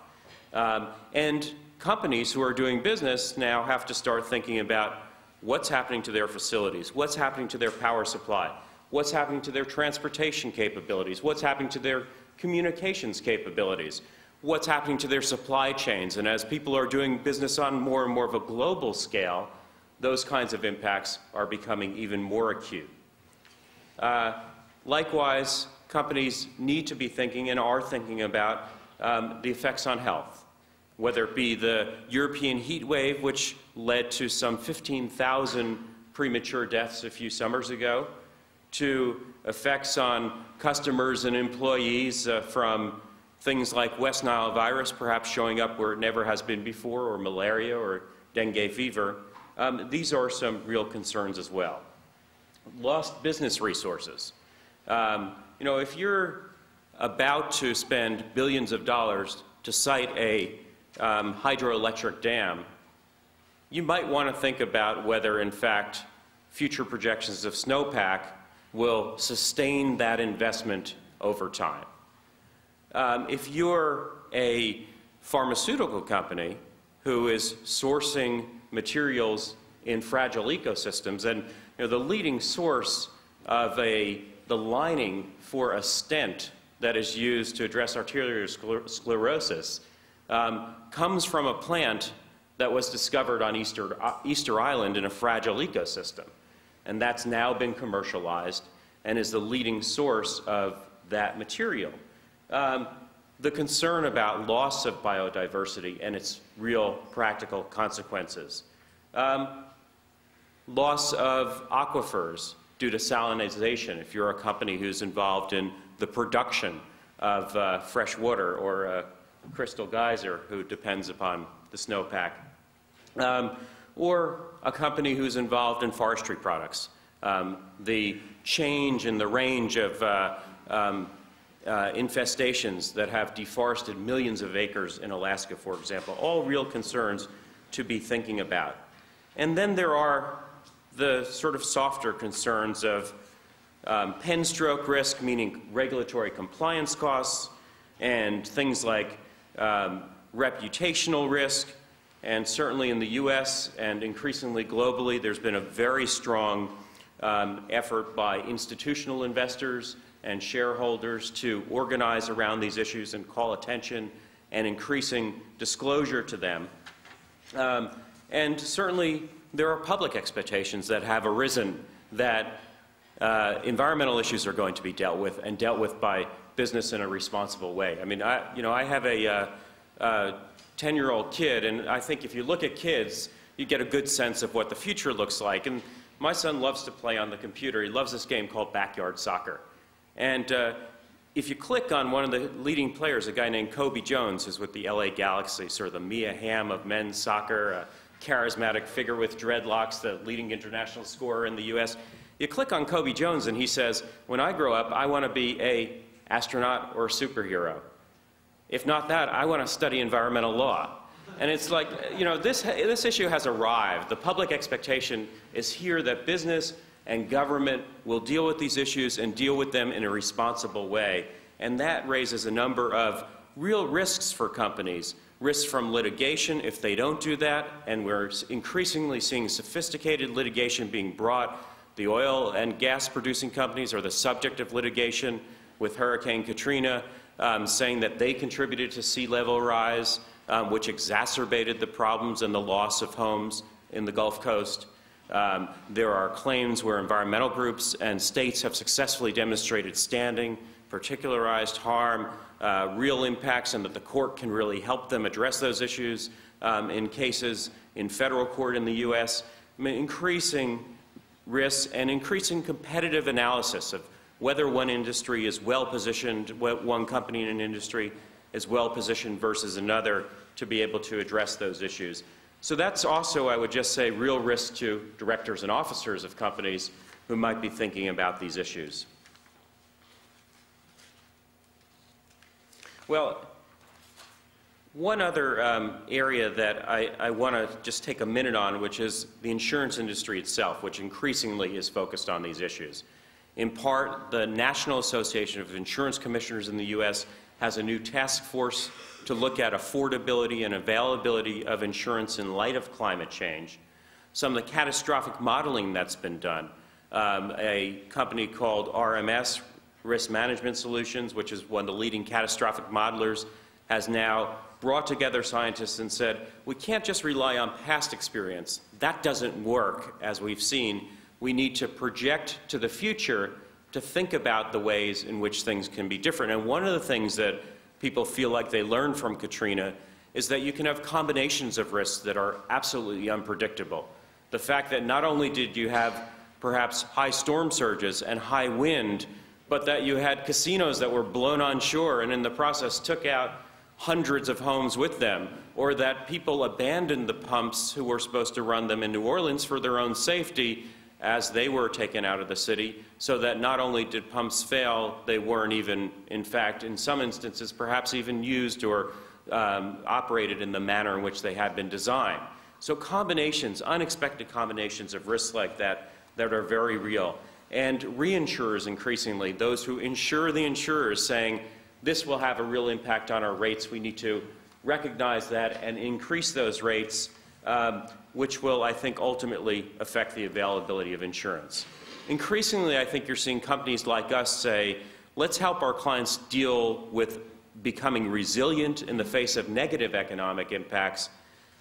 And companies who are doing business now have to start thinking about what's happening to their facilities, what's happening to their power supply, what's happening to their transportation capabilities, what's happening to their communications capabilities, what's happening to their supply chains. And as people are doing business on more and more of a global scale, those kinds of impacts are becoming even more acute. Likewise, companies need to be thinking and are thinking about the effects on health, whether it be the European heat wave, which led to some 15,000 premature deaths a few summers ago, to effects on customers and employees from things like West Nile virus perhaps showing up where it never has been before, or malaria or dengue fever. These are some real concerns as well. Lost business resources. You know, if you're about to spend billions of dollars to site a hydroelectric dam, you might want to think about whether, in fact, future projections of snowpack will sustain that investment over time. If you're a pharmaceutical company who is sourcing materials in fragile ecosystems, and the leading source of the lining for a stent that is used to address arterial sclerosis comes from a plant that was discovered on Easter Island in a fragile ecosystem. And that's now been commercialized and is the leading source of that material. The concern about loss of biodiversity and its real practical consequences. Loss of aquifers due to salinization, if you're a company who's involved in the production of fresh water, or a crystal geyser who depends upon the snowpack. Or a company who's involved in forestry products. The change in the range of infestations that have deforested millions of acres in Alaska, for example, all real concerns to be thinking about. And then there are the sort of softer concerns of pen stroke risk, meaning regulatory compliance costs, and things like reputational risk. And certainly in the U.S. and increasingly globally, there's been a very strong effort by institutional investors and shareholders to organize around these issues and call attention and increasing disclosure to them. And certainly there are public expectations that have arisen that environmental issues are going to be dealt with, and dealt with by business in a responsible way. I mean, I have a 10-year-old kid, and I think if you look at kids, you get a good sense of what the future looks like. And my son loves to play on the computer. He loves this game called Backyard Soccer. And if you click on one of the leading players, a guy named Kobe Jones, who's with the LA Galaxy, sort of the Mia Hamm of men's soccer, a charismatic figure with dreadlocks, the leading international scorer in the U.S., you click on Kobe Jones and he says, when I grow up, I want to be an astronaut or a superhero. If not that, I want to study environmental law. And it's like, you know, this issue has arrived. The public expectation is here that business and government will deal with these issues and deal with them in a responsible way. And that raises a number of real risks for companies. Risks from litigation if they don't do that, and we're increasingly seeing sophisticated litigation being brought. The oil and gas producing companies are the subject of litigation with Hurricane Katrina, saying that they contributed to sea level rise, which exacerbated the problems and the loss of homes in the Gulf Coast. There are claims where environmental groups and states have successfully demonstrated standing, particularized harm, real impacts, and that the court can really help them address those issues in cases in federal court in the U.S. I mean, increasing risks and increasing competitive analysis of whether one industry is well positioned, one company in an industry is well positioned versus another to be able to address those issues. So that's also, I would just say, real risk to directors and officers of companies who might be thinking about these issues. Well, one other area that I want to just take a minute on, which is the insurance industry itself, which increasingly is focused on these issues. In part, the National Association of Insurance Commissioners in the U.S. has a new task force to look at affordability and availability of insurance in light of climate change. Some of the catastrophic modeling that's been done. A company called RMS, Risk Management Solutions, which is one of the leading catastrophic modelers, has now brought together scientists and said, we can't just rely on past experience. That doesn't work, as we've seen. We need to project to the future to think about the ways in which things can be different. And one of the things that people feel like they learned from Katrina is that you can have combinations of risks that are absolutely unpredictable. The fact that not only did you have perhaps high storm surges and high wind, but that you had casinos that were blown on shore and in the process took out hundreds of homes with them, or that people abandoned the pumps who were supposed to run them in New Orleans for their own safety as they were taken out of the city, so that not only did pumps fail, they weren't even, in fact, in some instances, perhaps even used or operated in the manner in which they had been designed. So combinations, unexpected combinations of risks like that are very real. And reinsurers increasingly, those who insure the insurers, saying, this will have a real impact on our rates. We need to recognize that and increase those rates, which will, I think, ultimately affect the availability of insurance. Increasingly, I think you're seeing companies like us say, let's help our clients deal with becoming resilient in the face of negative economic impacts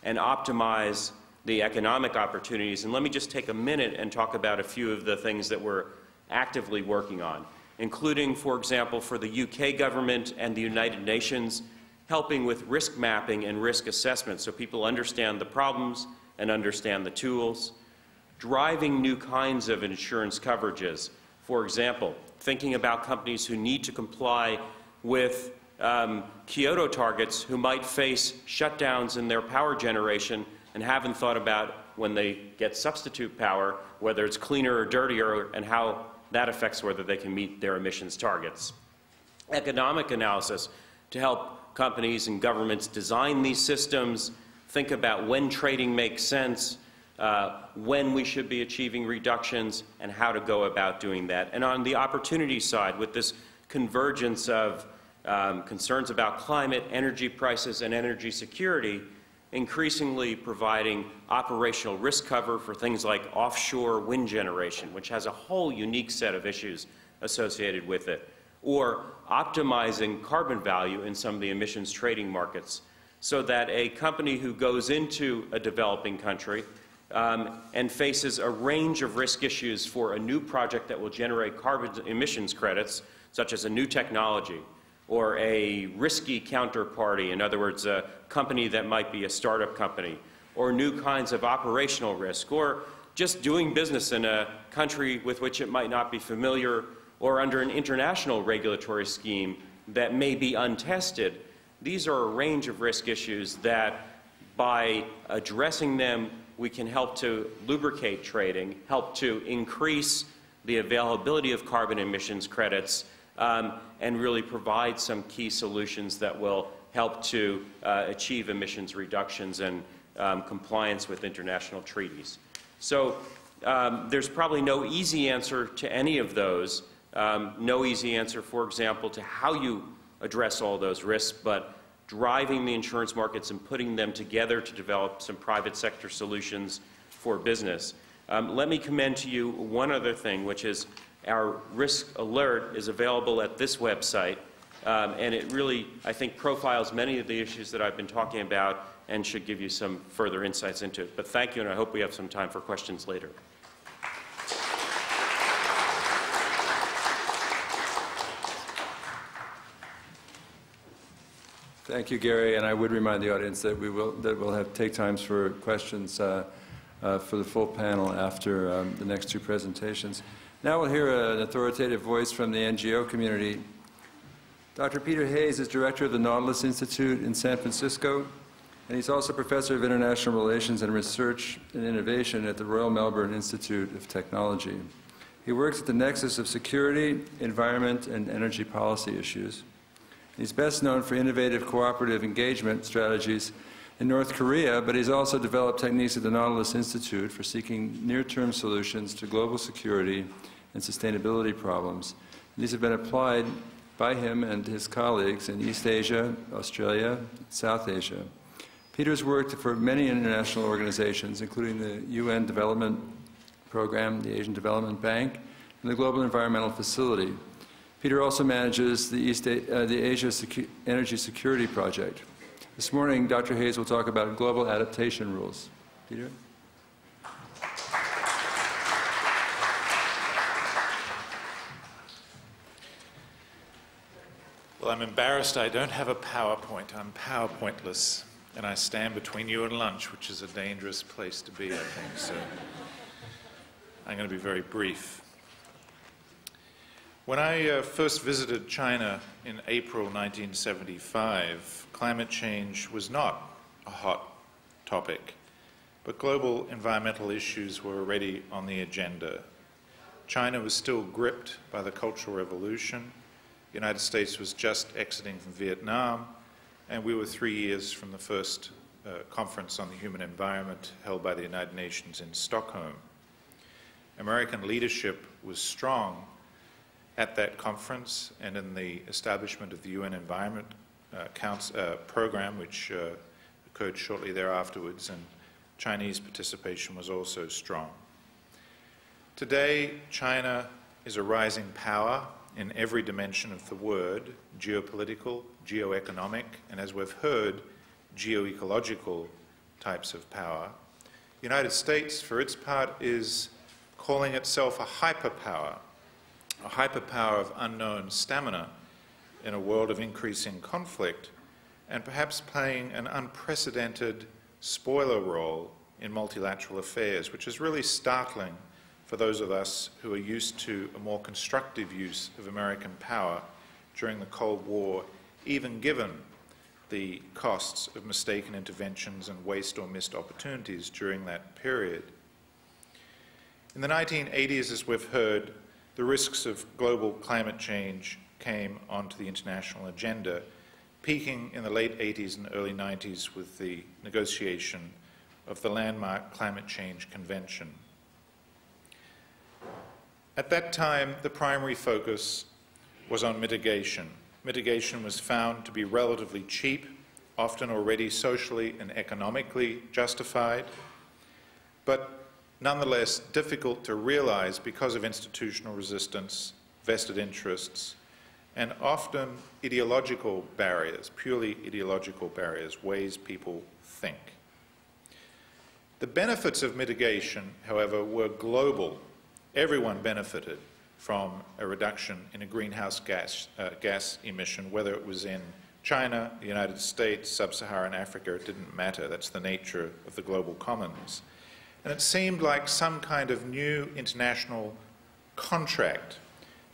and optimize the economic opportunities. And let me just take a minute and talk about a few of the things that we're actively working on, including, for example, for the UK government and the United Nations, helping with risk mapping and risk assessment so people understand the problems and understand the tools, driving new kinds of insurance coverages. For example, thinking about companies who need to comply with Kyoto targets who might face shutdowns in their power generation and haven't thought about when they get substitute power, whether it's cleaner or dirtier, and how that affects whether they can meet their emissions targets. Economic analysis to help companies and governments design these systems, think about when trading makes sense, when we should be achieving reductions, and how to go about doing that. And on the opportunity side, with this convergence of concerns about climate, energy prices, and energy security, increasingly providing operational risk cover for things like offshore wind generation, which has a whole unique set of issues associated with it, or optimizing carbon value in some of the emissions trading markets, so that a company who goes into a developing country and faces a range of risk issues for a new project that will generate carbon emissions credits, such as a new technology, or a risky counterparty, in other words, a company that might be a startup company, or new kinds of operational risk, or just doing business in a country with which it might not be familiar, or under an international regulatory scheme that may be untested. These are a range of risk issues that, by addressing them, we can help to lubricate trading, help to increase the availability of carbon emissions credits, and really provide some key solutions that will help to achieve emissions reductions and compliance with international treaties. So there's probably no easy answer to any of those, no easy answer, for example, to how you address all those risks, but driving the insurance markets and putting them together to develop some private sector solutions for business. Let me commend to you one other thing, which is our risk alert is available at this website, and it really, I think, profiles many of the issues that I've been talking about and should give you some further insights into it. But thank you, and I hope we have some time for questions later. Thank you, Gary, and I would remind the audience that we'll take times for questions for the full panel after the next two presentations. Now we'll hear an authoritative voice from the NGO community. Dr. Peter Hayes is director of the Nautilus Institute in San Francisco, and he's also professor of international relations and research and innovation at the Royal Melbourne Institute of Technology. He works at the nexus of security, environment, and energy policy issues. He's best known for innovative cooperative engagement strategies in North Korea, but he's also developed techniques at the Nautilus Institute for seeking near-term solutions to global security and sustainability problems. And these have been applied by him and his colleagues in East Asia, Australia, South Asia. Peter's worked for many international organizations, including the UN Development Program, the Asian Development Bank, and the Global Environmental Facility. Peter also manages the Asia Energy Security Project. This morning, Dr. Hayes will talk about global adaptation rules. Peter? Well, I'm embarrassed I don't have a PowerPoint. I'm PowerPointless, and I stand between you and lunch, which is a dangerous place to be, I think. So I'm going to be very brief. When I first visited China in April 1975, climate change was not a hot topic, but global environmental issues were already on the agenda. China was still gripped by the Cultural Revolution. The United States was just exiting from Vietnam, and we were 3 years from the first conference on the human environment held by the United Nations in Stockholm. American leadership was strong at that conference and in the establishment of the UN Environment Program, which occurred shortly thereafterwards, and Chinese participation was also strong. Today, China is a rising power in every dimension of the word, geopolitical, geoeconomic, and as we've heard, geoecological types of power. The United States, for its part, is calling itself a hyperpower of unknown stamina in a world of increasing conflict, and perhaps playing an unprecedented spoiler role in multilateral affairs, which is really startling for those of us who are used to a more constructive use of American power during the Cold War, even given the costs of mistaken interventions and waste or missed opportunities during that period. In the 1980s, as we've heard, the risks of global climate change came onto the international agenda, peaking in the late 80s and early 90s with the negotiation of the landmark Climate Change Convention. At that time, the primary focus was on mitigation. Mitigation was found to be relatively cheap, often already socially and economically justified, but nonetheless difficult to realize because of institutional resistance, vested interests, and often ideological barriers, purely ideological barriers, ways people think. The benefits of mitigation, however, were global. Everyone benefited from a reduction in a greenhouse gas emission, whether it was in China, the United States, sub-Saharan Africa, it didn't matter. That's the nature of the global commons. And it seemed like some kind of new international contract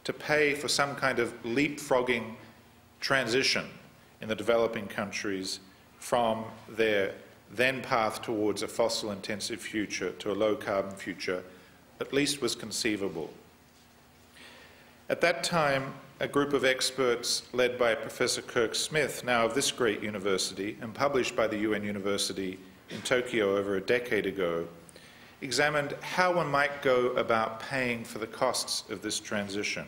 to pay for some kind of leapfrogging transition in the developing countries from their then path towards a fossil-intensive future to a low-carbon future, at least was conceivable. At that time, a group of experts led by Professor Kirk Smith, now of this great university, and published by the UN University in Tokyo over a decade ago, examined how one might go about paying for the costs of this transition.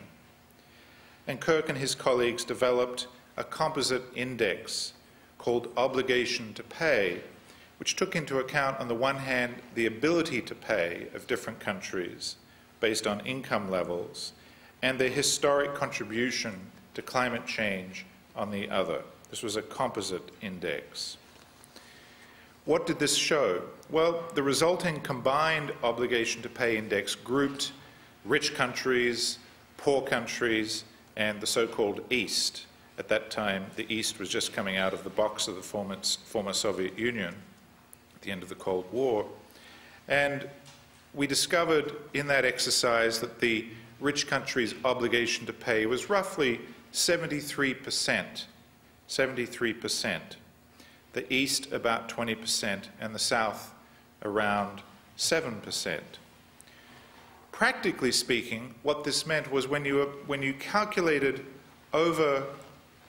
And Kirk and his colleagues developed a composite index called Obligation to Pay, which took into account, on the one hand, the ability to pay of different countries based on income levels, and their historic contribution to climate change on the other. This was a composite index. What did this show? Well, the resulting combined obligation to pay index grouped rich countries, poor countries, and the so-called East. At that time, the East was just coming out of the box of the former Soviet Union at the end of the Cold War. And we discovered in that exercise that the rich countries' obligation to pay was roughly 73%. 73%. The East about 20%, and the South around 7%. Practically speaking, what this meant was when you calculated over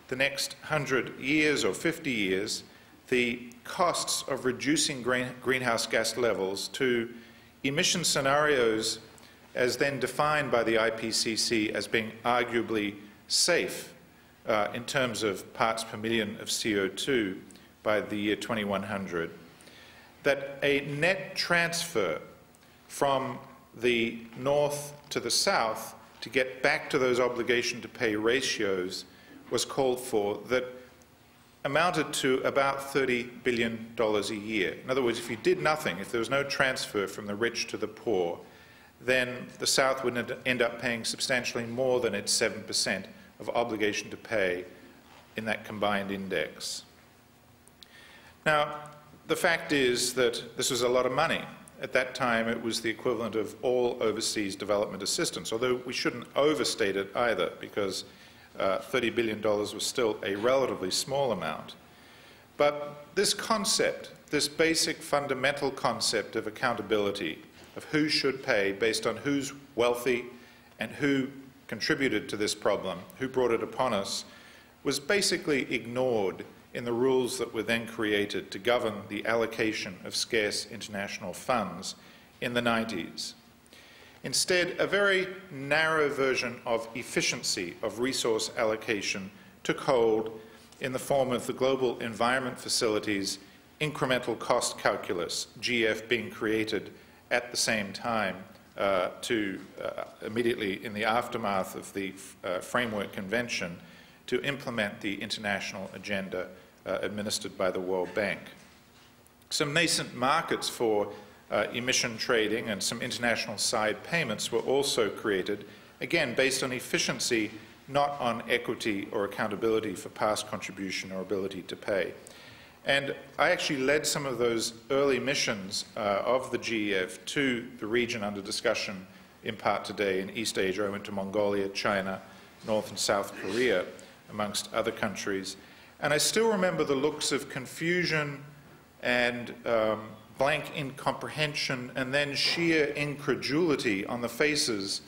the next 100 years or 50 years the costs of reducing greenhouse gas levels to emission scenarios as then defined by the IPCC as being arguably safe in terms of parts per million of CO2 by the year 2100, that a net transfer from the north to the south to get back to those obligation to pay ratios was called for that amounted to about $30 billion a year. In other words, if you did nothing, if there was no transfer from the rich to the poor, then the South would end up paying substantially more than its 7% of obligation to pay in that combined index. Now, the fact is that this was a lot of money. At that time, it was the equivalent of all overseas development assistance, although we shouldn't overstate it either, because $30 billion was still a relatively small amount. But this concept, this basic fundamental concept of accountability, of who should pay based on who's wealthy and who contributed to this problem, who brought it upon us, was basically ignored in the rules that were then created to govern the allocation of scarce international funds in the 90s. Instead, a very narrow version of efficiency of resource allocation took hold in the form of the Global Environment Facility's incremental cost calculus, GF, being created at the same time immediately in the aftermath of the Framework Convention to implement the international agenda administered by the World Bank. Some nascent markets for emission trading and some international side payments were also created, again based on efficiency, not on equity or accountability for past contribution or ability to pay. And I actually led some of those early missions of the GEF to the region under discussion in part today in East Asia. I went to Mongolia, China, North and South Korea, amongst other countries. And I still remember the looks of confusion and blank incomprehension and then sheer incredulity on the faces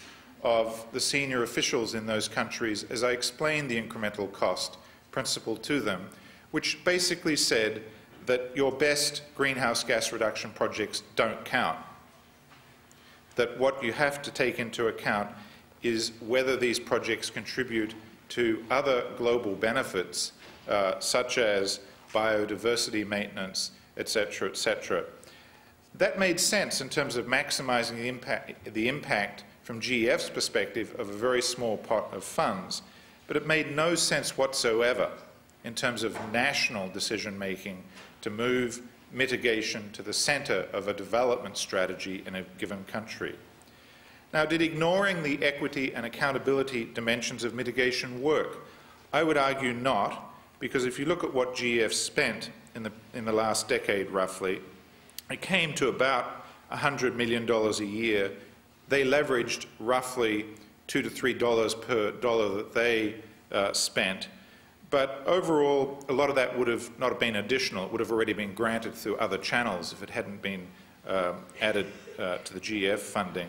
of the senior officials in those countries as I explained the incremental cost principle to them, which basically said that your best greenhouse gas reduction projects don't count. That what you have to take into account is whether these projects contribute to other global benefits, such as biodiversity maintenance, etc., etc. That made sense in terms of maximizing the impact from GEF's perspective of a very small pot of funds, but it made no sense whatsoever in terms of national decision-making to move mitigation to the center of a development strategy in a given country. Now, did ignoring the equity and accountability dimensions of mitigation work? I would argue not, because if you look at what GEF spent in the last decade roughly, it came to about $100 million a year. They leveraged roughly $2 to $3 per dollar that they spent. But overall, a lot of that would have not been additional. It would have already been granted through other channels if it hadn't been added to the GEF funding.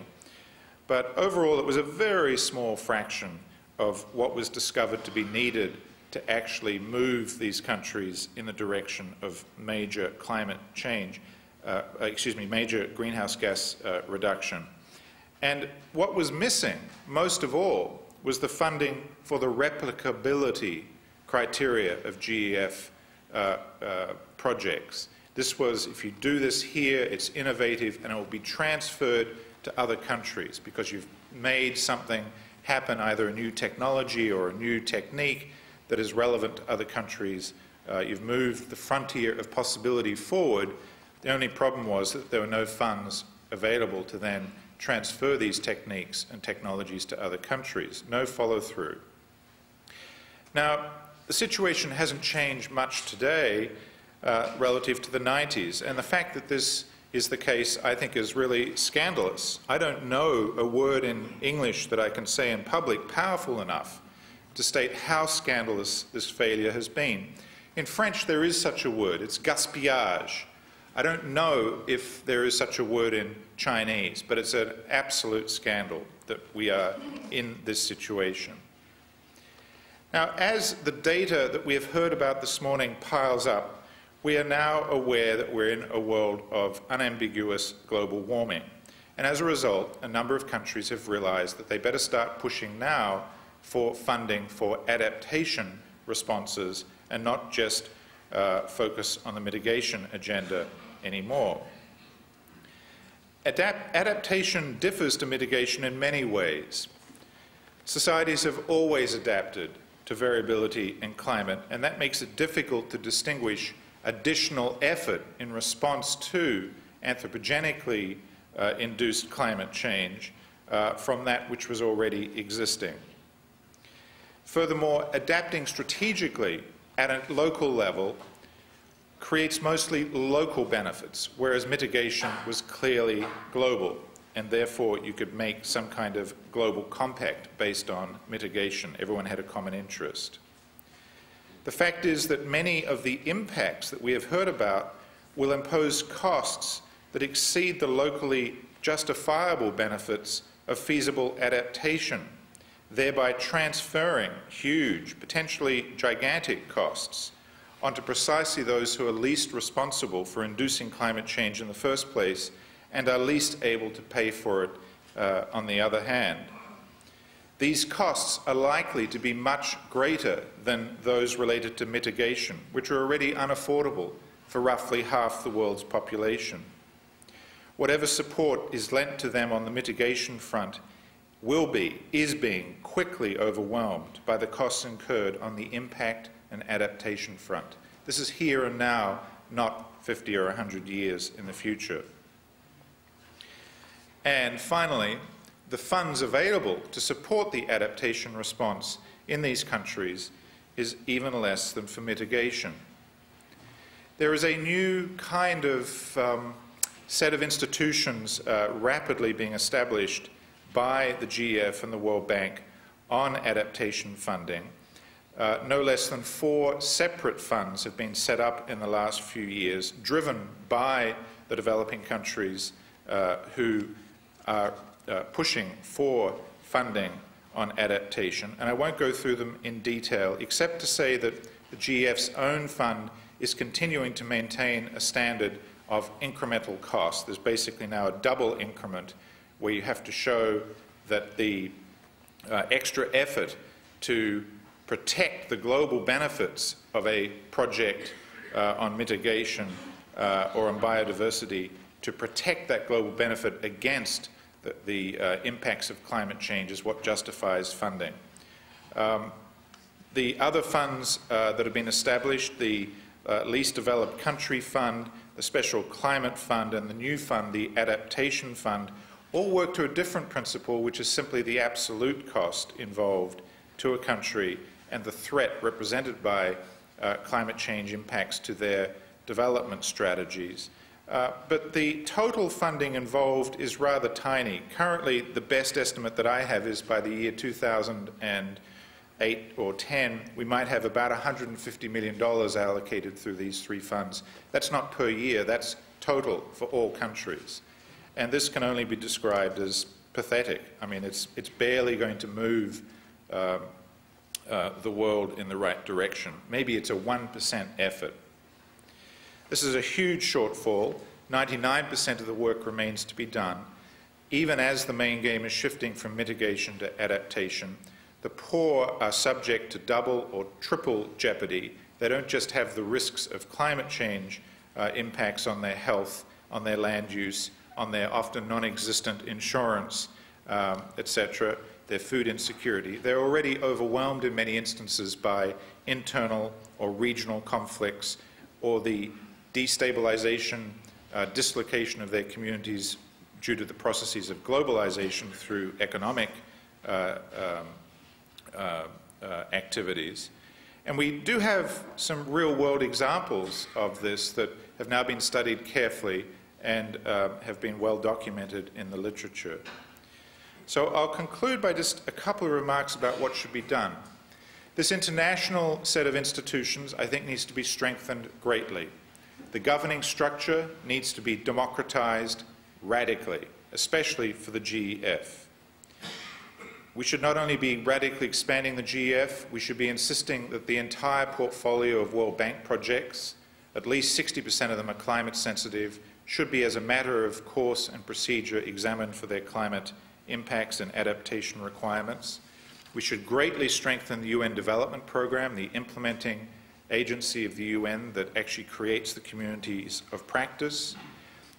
But overall, it was a very small fraction of what was discovered to be needed to actually move these countries in the direction of major climate change, major greenhouse gas reduction. And what was missing, most of all, was the funding for the replicability criteria of GEF projects. This was, if you do this here, it's innovative and it will be transferred to other countries because you've made something happen, either a new technology or a new technique that is relevant to other countries. You've moved the frontier of possibility forward. The only problem was that there were no funds available to then transfer these techniques and technologies to other countries. No follow-through. Now, the situation hasn't changed much today relative to the 90s, and the fact that this is the case, I think, is really scandalous. I don't know a word in English that I can say in public powerful enough to state how scandalous this failure has been. In French, there is such a word. It's gaspillage. I don't know if there is such a word in Chinese, but it's an absolute scandal that we are in this situation. Now, as the data that we have heard about this morning piles up, we are now aware that we're in a world of unambiguous global warming. And as a result, a number of countries have realized that they better start pushing now for funding for adaptation responses and not just focus on the mitigation agenda anymore. Adaptation differs to mitigation in many ways. Societies have always adapted to variability in climate, and that makes it difficult to distinguish additional effort in response to anthropogenically induced climate change from that which was already existing. Furthermore, adapting strategically at a local level creates mostly local benefits, whereas mitigation was clearly global, and therefore you could make some kind of global compact based on mitigation. Everyone had a common interest. The fact is that many of the impacts that we have heard about will impose costs that exceed the locally justifiable benefits of feasible adaptation, thereby transferring huge, potentially gigantic costs onto precisely those who are least responsible for inducing climate change in the first place and are least able to pay for it on the other hand. These costs are likely to be much greater than those related to mitigation, which are already unaffordable for roughly half the world's population. whatever support is lent to them on the mitigation front is being quickly overwhelmed by the costs incurred on the impact and adaptation front. This is here and now, not 50 or 100 years in the future. And finally, the funds available to support the adaptation response in these countries is even less than for mitigation. There is a new kind of set of institutions rapidly being established by the GEF and the World Bank on adaptation funding. No less than 4 separate funds have been set up in the last few years, driven by the developing countries who are pushing for funding on adaptation. And I won't go through them in detail, except to say that the GEF's own fund is continuing to maintain a standard of incremental cost. There's basically now a double increment where you have to show that the extra effort to protect the global benefits of a project on mitigation or on biodiversity, to protect that global benefit against the impacts of climate change is what justifies funding. The other funds that have been established, the Least Developed Country Fund, the Special Climate Fund, and the new fund, the Adaptation Fund, all work to a different principle, which is simply the absolute cost involved to a country and the threat represented by climate change impacts to their development strategies. But the total funding involved is rather tiny. Currently, the best estimate that I have is by the year 2008 or 10, we might have about $150 million allocated through these 3 funds. That's not per year, that's total for all countries. And this can only be described as pathetic. I mean, it's barely going to move the world in the right direction. Maybe it's a 1% effort. This is a huge shortfall. 99% of the work remains to be done. Even as the main game is shifting from mitigation to adaptation, the poor are subject to double or triple jeopardy. They don't just have the risks of climate change impacts on their health, on their land use, on their often non-existent insurance, etc., their food insecurity. They're already overwhelmed in many instances by internal or regional conflicts or the destabilization, dislocation of their communities due to the processes of globalization through economic activities. And we do have some real-world examples of this that have now been studied carefully and have been well documented in the literature. So I'll conclude by just a couple of remarks about what should be done. This international set of institutions, I think, needs to be strengthened greatly. The governing structure needs to be democratized radically, especially for the GEF. We should not only be radically expanding the GEF, we should be insisting that the entire portfolio of World Bank projects, at least 60% of them are climate sensitive, should be as a matter of course and procedure examined for their climate impacts and adaptation requirements. We should greatly strengthen the UN Development Program, the implementing agency of the UN that actually creates the communities of practice.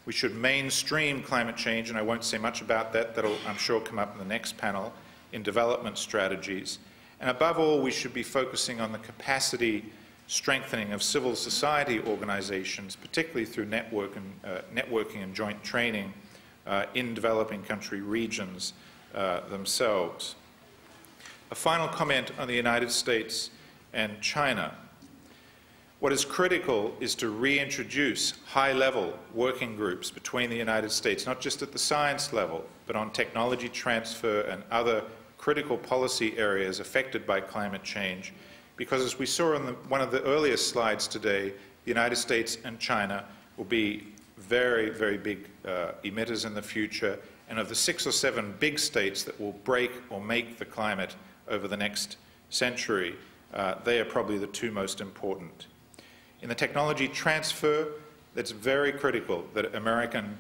We should mainstream climate change, and I won't say much about that, that'll, I'm sure, come up in the next panel, in development strategies. And above all, we should be focusing on the capacity strengthening of civil society organizations, particularly through networking and joint training in developing country regions themselves. A final comment on the United States and China. What is critical is to reintroduce high-level working groups between the United States, not just at the science level, but on technology transfer and other critical policy areas affected by climate change. Because as we saw on one of the earliest slides today, the United States and China will be very, very big emitters in the future, and of the 6 or 7 big states that will break or make the climate over the next century, they are probably the 2 most important. In the technology transfer, it's very critical that American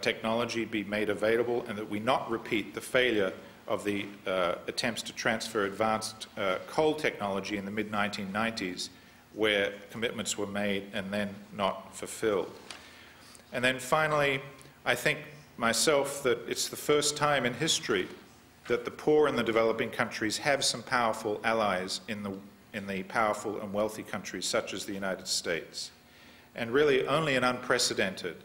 technology be made available and that we not repeat the failure of the attempts to transfer advanced coal technology in the mid-1990s, where commitments were made and then not fulfilled. And then finally, I think myself that it's the first time in history that the poor in the developing countries have some powerful allies in the powerful and wealthy countries such as the United States. And really only an unprecedented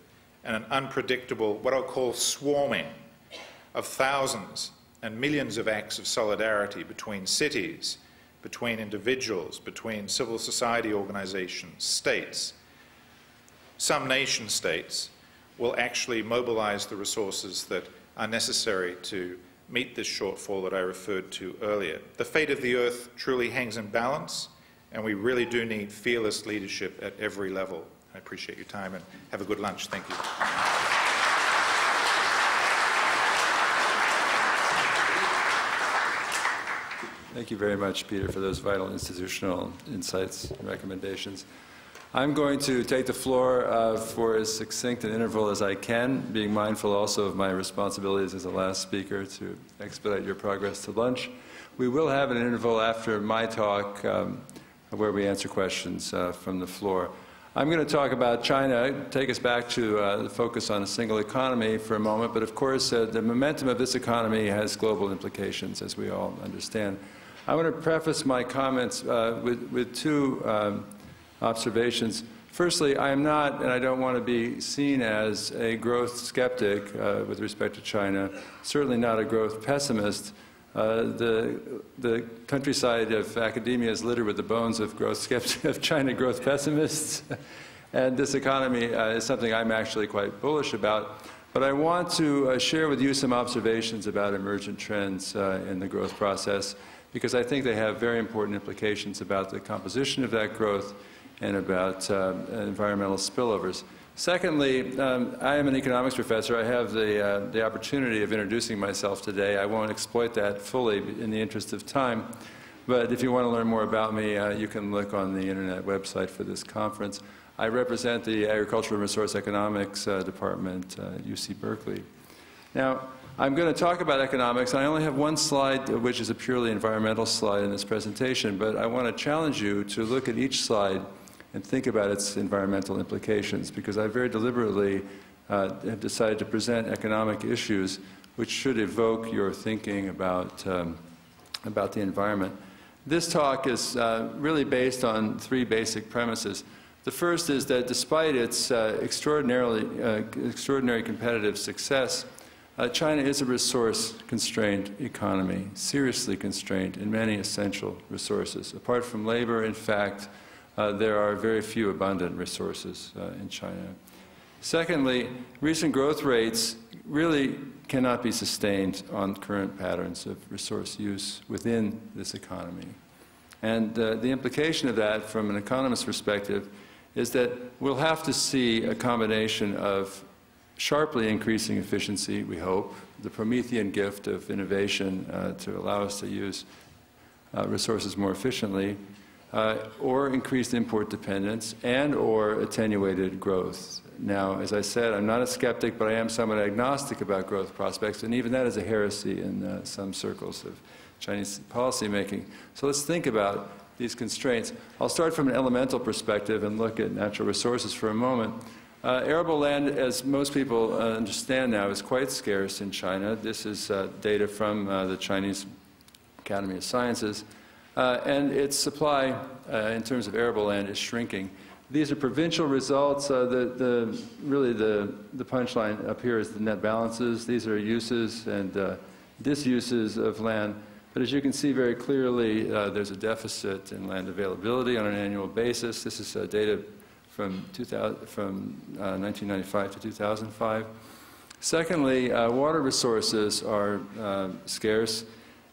and an unpredictable, what I'll call swarming of thousands and millions of acts of solidarity between cities, between individuals, between civil society organizations, states, some nation states, will actually mobilize the resources that are necessary to meet this shortfall that I referred to earlier. The fate of the Earth truly hangs in balance, and we really do need fearless leadership at every level. I appreciate your time, and have a good lunch. Thank you. Thank you very much, Peter, for those vital institutional insights and recommendations. I'm going to take the floor for as succinct an interval as I can, being mindful also of my responsibilities as the last speaker to expedite your progress to lunch. We will have an interval after my talk where we answer questions from the floor. I'm going to talk about China, take us back to the focus on a single economy for a moment, but of course the momentum of this economy has global implications, as we all understand. I want to preface my comments with two observations. Firstly, I am not, and I don't want to be seen as a growth skeptic with respect to China, certainly not a growth pessimist. The countryside of academia is littered with the bones of China growth pessimists, and this economy is something I'm actually quite bullish about. But I want to share with you some observations about emergent trends in the growth process, because I think they have very important implications about the composition of that growth and about environmental spillovers. Secondly, I am an economics professor. I have the opportunity of introducing myself today. I won't exploit that fully in the interest of time, but if you want to learn more about me, you can look on the internet website for this conference. I represent the Agricultural and Resource Economics Department at UC Berkeley. Now, I'm going to talk about economics. I only have one slide, which is a purely environmental slide in this presentation, but I want to challenge you to look at each slide and think about its environmental implications, because I very deliberately have decided to present economic issues which should evoke your thinking about the environment. This talk is really based on three basic premises. The first is that despite its extraordinary competitive success, China is a resource-constrained economy, seriously constrained in many essential resources. Apart from labor, in fact, there are very few abundant resources in China. Secondly, recent growth rates really cannot be sustained on current patterns of resource use within this economy. And the implication of that, from an economist's perspective, is that we'll have to see a combination of sharply increasing efficiency, we hope, the Promethean gift of innovation to allow us to use resources more efficiently, or increased import dependence, and or attenuated growth. Now, as I said, I'm not a skeptic, but I am somewhat agnostic about growth prospects, and even that is a heresy in some circles of Chinese policymaking. So let's think about these constraints. I'll start from an elemental perspective and look at natural resources for a moment. Arable land, as most people understand now, is quite scarce in China. This is data from the Chinese Academy of Sciences. And its supply, in terms of arable land, is shrinking. These are provincial results. Really the punchline up here is the net balances. These are uses and disuses of land. But as you can see very clearly, there's a deficit in land availability on an annual basis. This is data from 1995 to 2005. Secondly, water resources are scarce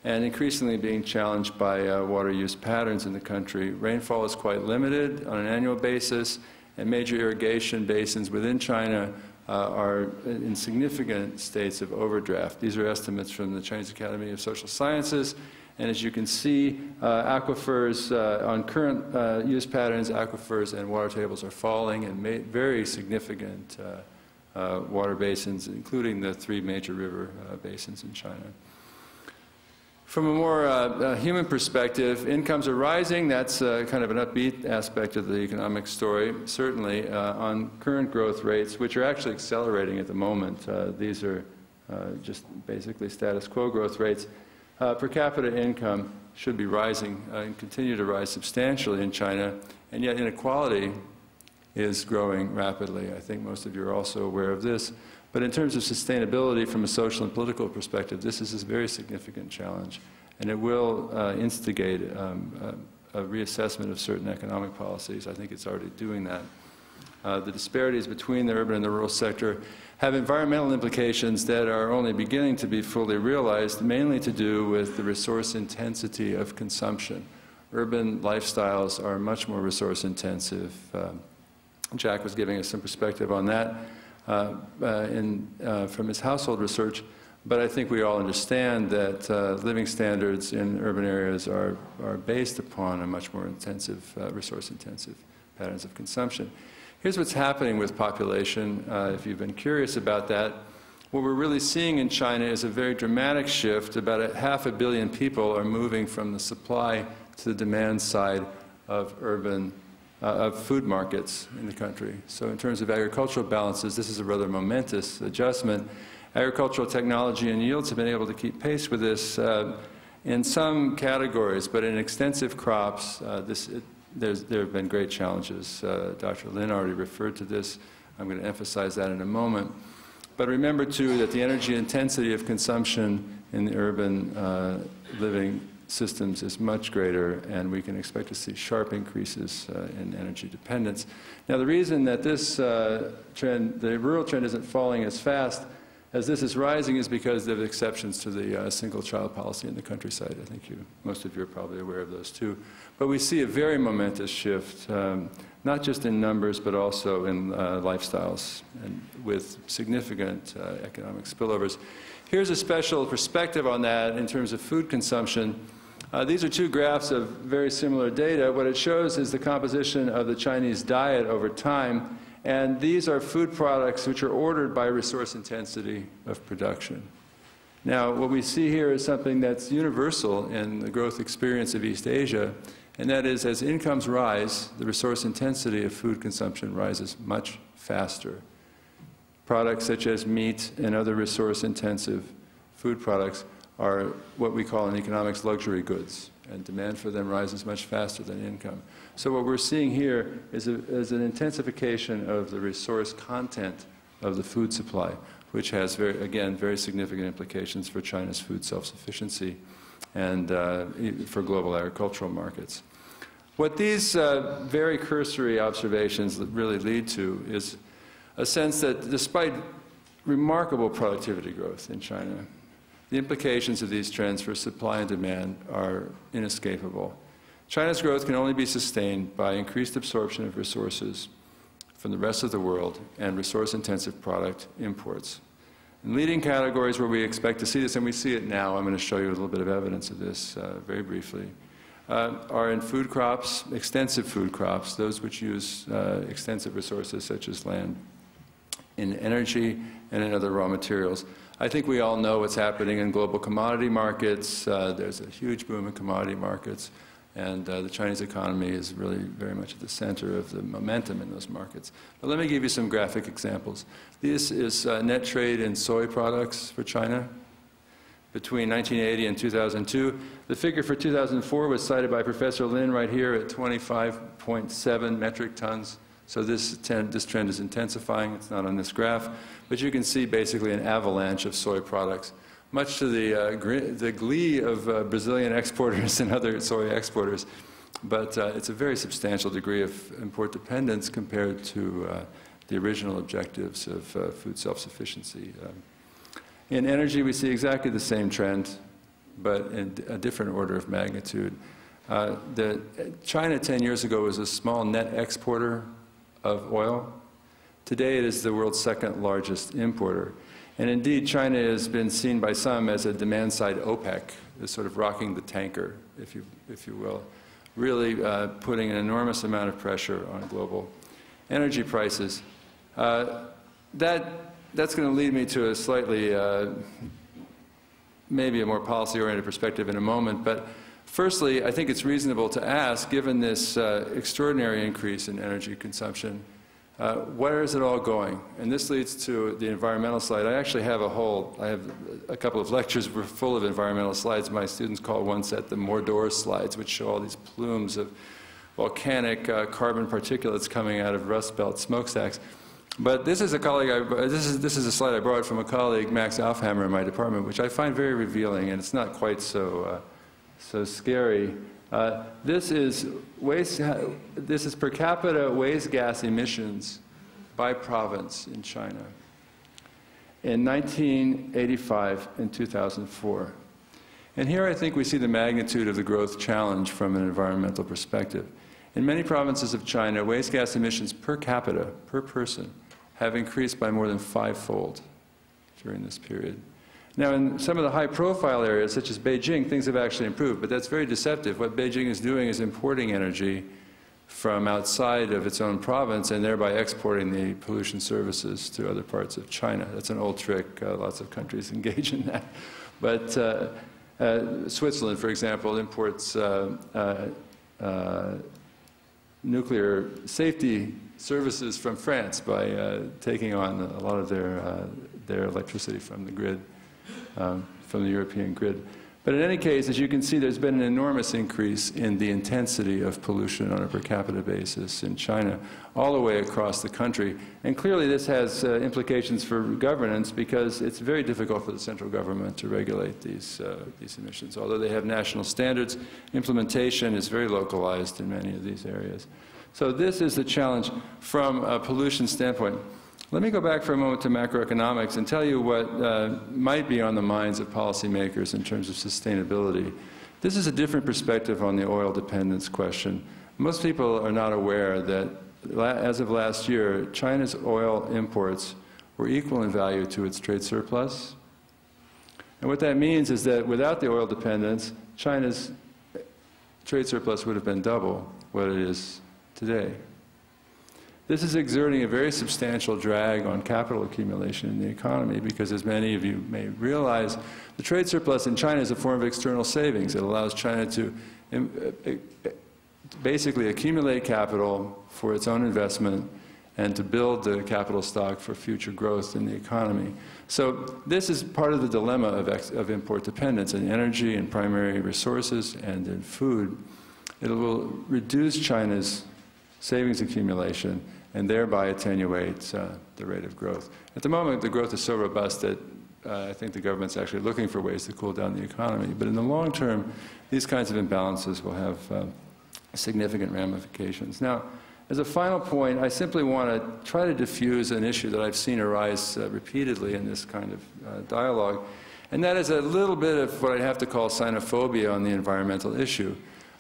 and increasingly being challenged by water use patterns in the country. Rainfall is quite limited on an annual basis, and major irrigation basins within China are in significant states of overdraft. These are estimates from the Chinese Academy of Social Sciences. And as you can see, aquifers, on current use patterns, aquifers and water tables are falling in very significant water basins, including the three major river basins in China. From a more human perspective, incomes are rising. That's kind of an upbeat aspect of the economic story, certainly on current growth rates, which are actually accelerating at the moment. These are just basically status quo growth rates. Per capita income should be rising and continue to rise substantially in China, and yet inequality is growing rapidly. I think most of you are also aware of this. But in terms of sustainability from a social and political perspective, this is a very significant challenge, and it will instigate a reassessment of certain economic policies. I think it's already doing that. The disparities between the urban and the rural sector have environmental implications that are only beginning to be fully realized, mainly to do with the resource intensity of consumption. Urban lifestyles are much more resource intensive. Jack was giving us some perspective on that from his household research, but I think we all understand that living standards in urban areas are based upon a much more intensive, resource-intensive patterns of consumption. Here's what's happening with population. If you've been curious about that, what we're really seeing in China is a very dramatic shift. About 500 million people are moving from the supply to the demand side of urban of food markets in the country. So in terms of agricultural balances, this is a rather momentous adjustment. Agricultural technology and yields have been able to keep pace with this in some categories, but in extensive crops, there have been great challenges. Dr. Lin already referred to this. I'm going to emphasize that in a moment. But remember, too, that the energy intensity of consumption in the urban living systems is much greater, and we can expect to see sharp increases in energy dependence. Now, the reason that this trend, the rural trend, isn't falling as fast as this is rising is because there are exceptions to the single-child policy in the countryside. I think most of you are probably aware of those, too. But we see a very momentous shift, not just in numbers, but also in lifestyles, and with significant economic spillovers. Here's a special perspective on that in terms of food consumption. These are two graphs of very similar data. What it shows is the composition of the Chinese diet over time, and these are food products which are ordered by resource intensity of production. Now, what we see here is something that's universal in the growth experience of East Asia, and that is, as incomes rise, the resource intensity of food consumption rises much faster. Products such as meat and other resource-intensive food products are what we call in economics luxury goods, and demand for them rises much faster than income. So what we're seeing here is an intensification of the resource content of the food supply, which has, again, very significant implications for China's food self-sufficiency and for global agricultural markets. What these very cursory observations really lead to is a sense that despite remarkable productivity growth in China, the implications of these trends for supply and demand are inescapable. China's growth can only be sustained by increased absorption of resources from the rest of the world and resource-intensive product imports. In leading categories where we expect to see this, and we see it now, I'm going to show you a little bit of evidence of this very briefly, are in food crops, extensive food crops, those which use extensive resources such as land, in energy, and in other raw materials. I think we all know what's happening in global commodity markets. There's a huge boom in commodity markets, and the Chinese economy is really very much at the center of the momentum in those markets. But let me give you some graphic examples. This is net trade in soy products for China between 1980 and 2002. The figure for 2004 was cited by Professor Lin right here at 25.7 metric tons. So this trend is intensifying. It's not on this graph. But you can see basically an avalanche of soy products, much to the glee of Brazilian exporters and other soy exporters. But it's a very substantial degree of import dependence compared to the original objectives of food self-sufficiency. In energy, we see exactly the same trend, but in a different order of magnitude. China 10 years ago was a small net exporter of oil. Today it is the world's second largest importer. And indeed, China has been seen by some as a demand-side OPEC, as sort of rocking the tanker, if you will, really putting an enormous amount of pressure on global energy prices. That's going to lead me to a slightly maybe a more policy-oriented perspective in a moment, but firstly, I think it's reasonable to ask, given this extraordinary increase in energy consumption, where is it all going? And this leads to the environmental slide. I actually have I have a couple of lectures full of environmental slides. My students call one set the Mordor slides, which show all these plumes of volcanic carbon particulates coming out of Rust Belt smokestacks. But this is a colleague, this is a slide I borrowed from a colleague, Max Aufhammer, in my department, which I find very revealing, and it's not quite so scary. This is per capita waste gas emissions by province in China in 1985 and 2004. And here I think we see the magnitude of the growth challenge from an environmental perspective. In many provinces of China, waste gas emissions per capita, per person, have increased by more than 5-fold during this period. Now, in some of the high-profile areas, such as Beijing, things have actually improved, but that's very deceptive. What Beijing is doing is importing energy from outside of its own province and thereby exporting the pollution services to other parts of China. That's an old trick. Lots of countries engage in that. But Switzerland, for example, imports nuclear safety services from France by taking on a lot of their electricity from the grid. From the European grid. But in any case, as you can see, there's been an enormous increase in the intensity of pollution on a per capita basis in China, all the way across the country. And clearly this has implications for governance, because it's very difficult for the central government to regulate these emissions. Although they have national standards, implementation is very localized in many of these areas. So this is the challenge from a pollution standpoint. Let me go back for a moment to macroeconomics and tell you what might be on the minds of policymakers in terms of sustainability. This is a different perspective on the oil dependence question. Most people are not aware that as of last year, China's oil imports were equal in value to its trade surplus. And what that means is that without the oil dependence, China's trade surplus would have been double what it is today. This is exerting a very substantial drag on capital accumulation in the economy because, as many of you may realize, the trade surplus in China is a form of external savings. It allows China to basically accumulate capital for its own investment and to build the capital stock for future growth in the economy. So this is part of the dilemma of import dependence in energy and primary resources and in food. It will reduce China's savings accumulation and thereby attenuate the rate of growth. At the moment, the growth is so robust that I think the government's actually looking for ways to cool down the economy. But in the long term, these kinds of imbalances will have significant ramifications. Now, as a final point, I simply want to try to diffuse an issue that I've seen arise repeatedly in this kind of dialogue, and that is a little bit of what I have to call xenophobia on the environmental issue.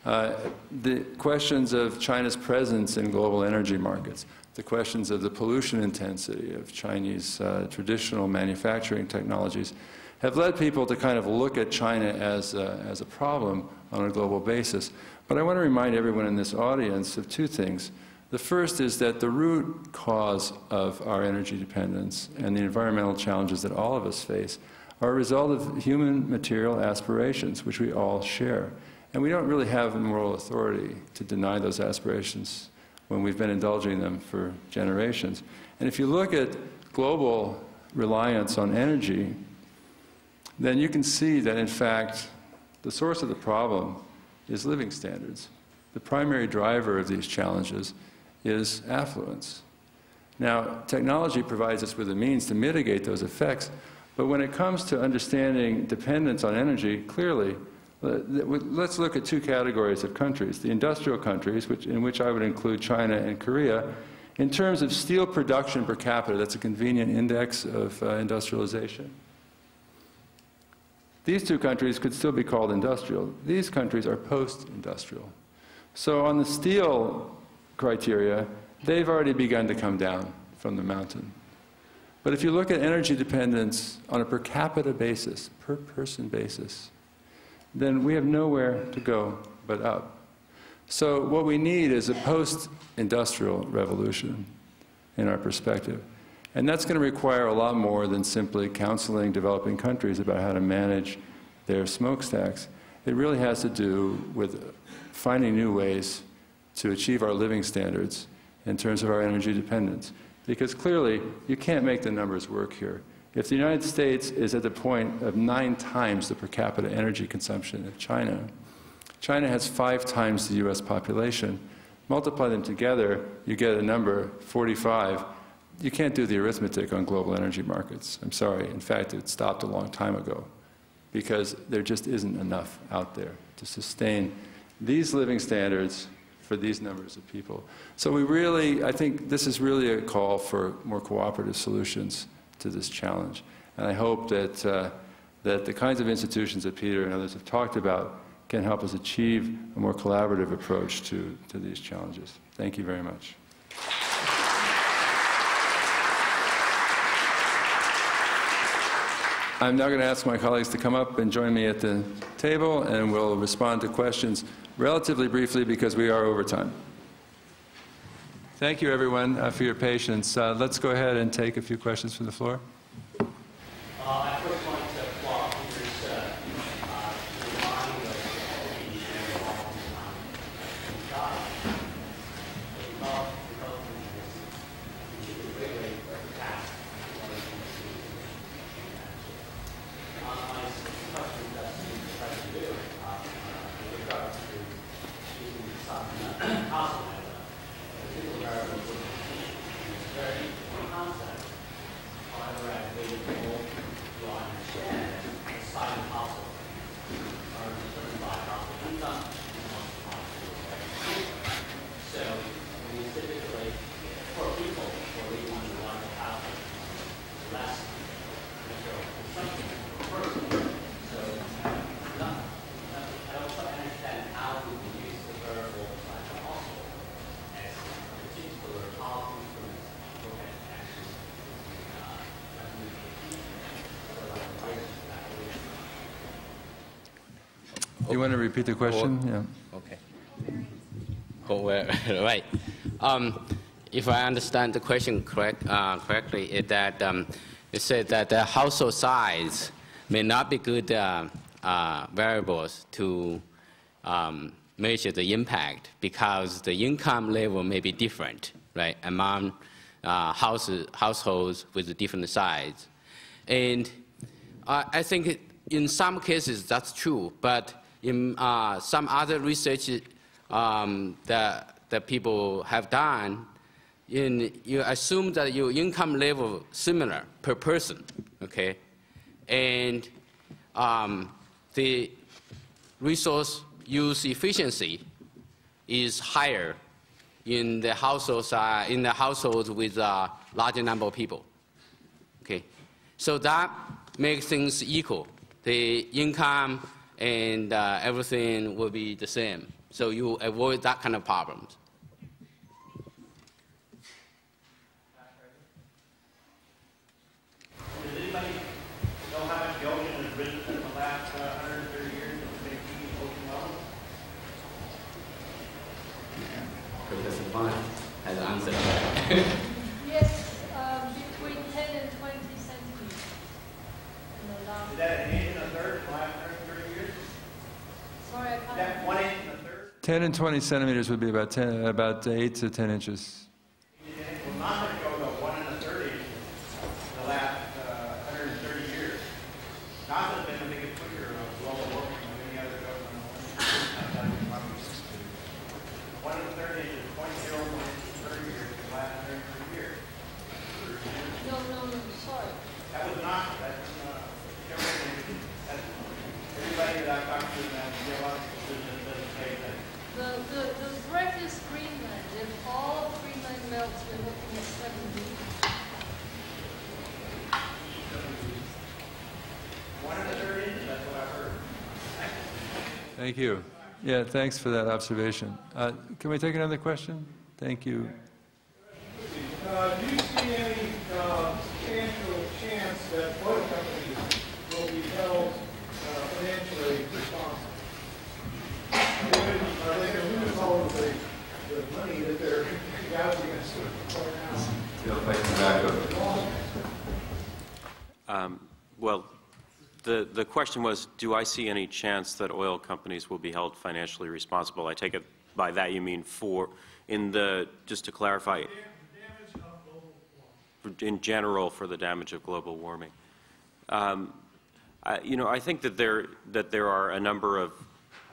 The questions of China's presence in global energy markets, the questions of the pollution intensity of Chinese traditional manufacturing technologies have led people to kind of look at China as a problem on a global basis. But I want to remind everyone in this audience of two things. The first is that the root cause of our energy dependence and the environmental challenges that all of us face are a result of human material aspirations, which we all share. And we don't really have the moral authority to deny those aspirations when we've been indulging them for generations. And if you look at global reliance on energy, then you can see that, in fact, the source of the problem is living standards. The primary driver of these challenges is affluence. Now, technology provides us with a means to mitigate those effects, but when it comes to understanding dependence on energy, clearly, let's look at two categories of countries. The industrial countries, in which I would include China and Korea. In terms of steel production per capita, that's a convenient index of industrialization. These two countries could still be called industrial. These countries are post-industrial. So on the steel criteria, they've already begun to come down from the mountain. But if you look at energy dependence on a per capita basis, per person basis, then we have nowhere to go but up. So what we need is a post-industrial revolution in our perspective. And that's going to require a lot more than simply counseling developing countries about how to manage their smokestacks. It really has to do with finding new ways to achieve our living standards in terms of our energy dependence. Because clearly, you can't make the numbers work here. If the United States is at the point of 9 times the per capita energy consumption of China, China has 5 times the US population. Multiply them together, you get a number, 45. You can't do the arithmetic on global energy markets. I'm sorry. In fact, it stopped a long time ago because there just isn't enough out there to sustain these living standards for these numbers of people. So we really, I think this is really a call for more cooperative solutions to this challenge. And I hope that, that the kinds of institutions that Peter and others have talked about can help us achieve a more collaborative approach to these challenges. Thank you very much. I'm now going to ask my colleagues to come up and join me at the table, and we'll respond to questions relatively briefly because we are over time. Thank you, everyone, for your patience. Let's go ahead and take a few questions from the floor. I first want to applaud Peter's remind of the sharing all the time. Development is a great way to task. My question that Steve tried to do in regards to using some household as a particular variable for it's very important concept. However, as we go to understand the size of household are determined by household income and household population. So when you typically, for people who are living on a larger household, less material consumption per person. So I also understand how we can use the variable size of household as a particular policy instrument to look at actions. You want to repeat the question? Yeah. Okay. Oh, well, right. If I understand the question correctly, is that it said that the household size may not be good variables to measure the impact because the income level may be different, right, among households with a different size. And I think in some cases that's true, but in some other research that people have done, you assume that your income level similar per person, okay? And the resource use efficiency is higher in the households with a larger number of people, okay? So that makes things equal. The income and everything will be the same. So you avoid that kind of problems. Does anybody know how much the ocean has risen in the last 130 years of the ocean level? Professor Lin has answered that. Yes, between 10 and 20 centimeters. Is that an inch and a third in the last 130 years? Sorry, I can't. Is that 1 inch and a third? 10 and 20 centimeters would be about 8 to 10 inches. Well, not going to go to 1 and a third inch in the last 130 years. NASA's been the biggest pusher of global warming of any other government. 1 and a third inch is 0.01 inches per year in the last 130 years. No, sorry. That was not, that's everybody that I talked to in that geological business doesn't say that. The threat is Greenland. If all of Greenland melts, we're looking at 7 meters. 1 and a third inches, that's what I heard. Thank you. Yeah, thanks for that observation. Can we take another question? Thank you. Do you see any substantial chance that oil companies will be held financially responsible? Are they going to lose all of the money that they're gouging us for now? Well, the question was, do I see any chance that oil companies will be held financially responsible? I take it by that you mean just to clarify, in general for the damage of global warming. I think that there are a number of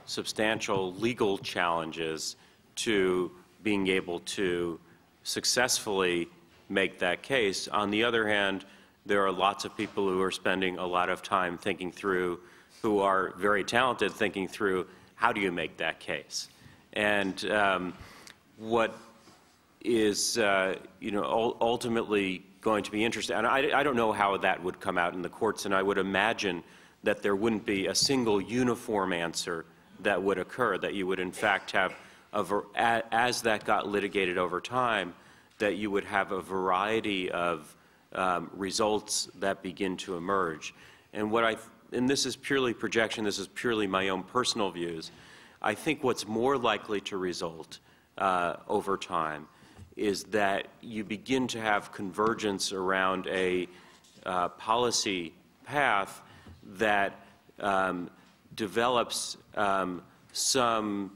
substantial legal challenges to being able to successfully make that case. On the other hand, there are lots of people who are spending a lot of time thinking through, who are very talented thinking through, how do you make that case? And what is ultimately going to be interesting, and I don't know how that would come out in the courts, and I would imagine that there wouldn't be a single uniform answer that would occur, that you would in fact have, as that got litigated over time, that you would have a variety of results that begin to emerge. And and this is purely projection, this is purely my own personal views, I think what's more likely to result over time is that you begin to have convergence around a policy path that develops some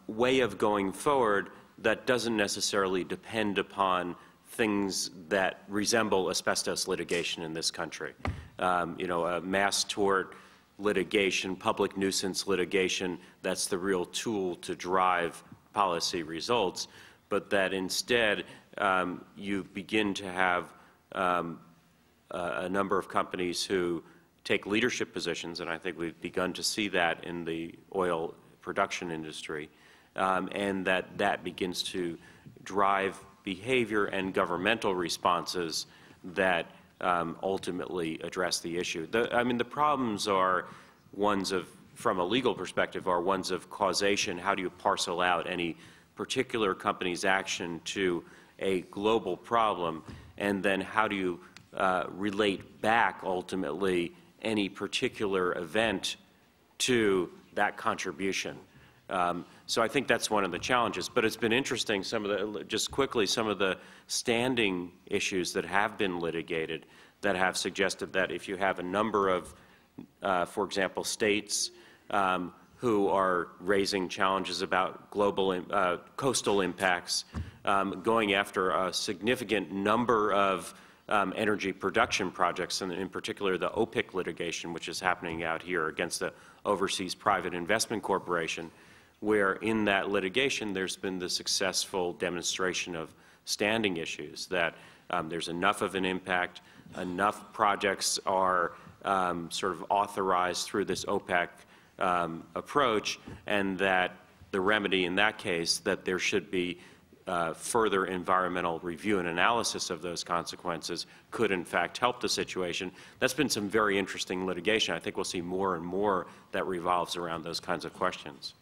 way of going forward that doesn't necessarily depend upon things that resemble asbestos litigation in this country. A mass tort litigation, public nuisance litigation, that's the real tool to drive policy results, but that instead you begin to have a number of companies who take leadership positions, and I think we've begun to see that in the oil production industry, and that begins to drive behavior and governmental responses that ultimately address the issue. The problems are ones of, from a legal perspective, are ones of causation. How do you parcel out any particular company's action to a global problem, and then how do you relate back ultimately any particular event to that contribution? So I think that's one of the challenges. But it's been interesting, just quickly, some of the standing issues that have been litigated that have suggested that if you have a number of, for example, states who are raising challenges about global coastal impacts, going after a significant number of energy production projects, and in particular the OPIC litigation, which is happening out here against the Overseas Private Investment Corporation, where in that litigation there's been the successful demonstration of standing issues, that there's enough of an impact, enough projects are sort of authorized through this OPEC approach, and that the remedy in that case, that there should be further environmental review and analysis of those consequences, could in fact help the situation. That's been some very interesting litigation. I think we'll see more and more that revolves around those kinds of questions.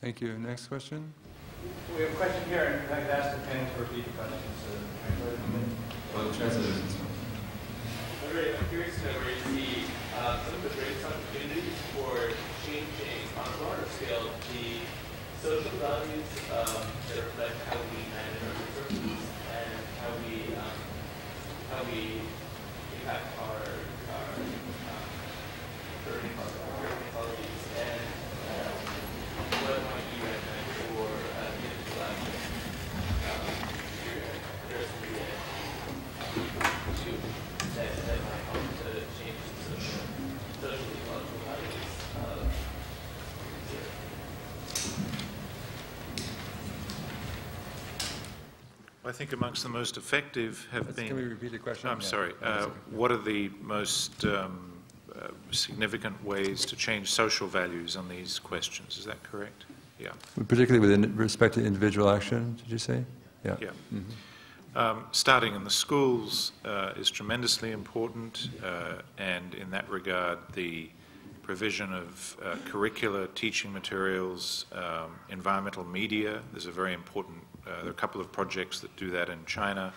Thank you. Next question. We have a question here, and I'd like to ask the panel to repeat the question. Well, the translators. I'm curious to know where you see some of the greatest opportunities for changing on a broader scale the social values that reflect how we manage our resources and how we impact our inequalities, and what might you recommend for individual action that might help to change the social ecological values of zero? I think amongst the most effective have been... Can we repeat the question? I'm sorry. What are the most significant ways to change social values on these questions? Is that correct? Yeah. Particularly with respect to individual action, did you say? Yeah. Yeah. Starting in the schools is tremendously important, and in that regard, the provision of curricula, teaching materials, environmental media. There's a very important, there are a couple of projects that do that in China.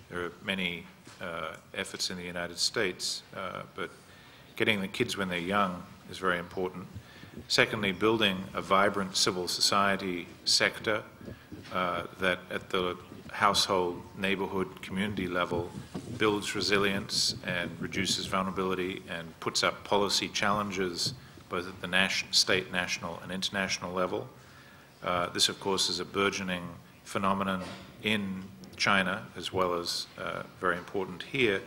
There are many efforts in the United States, but getting the kids when they're young is very important. Secondly, building a vibrant civil society sector that at the household, neighborhood, community level, builds resilience and reduces vulnerability and puts up policy challenges both at the state, national, and international level. This, of course, is a burgeoning phenomenon in China as well as very important here.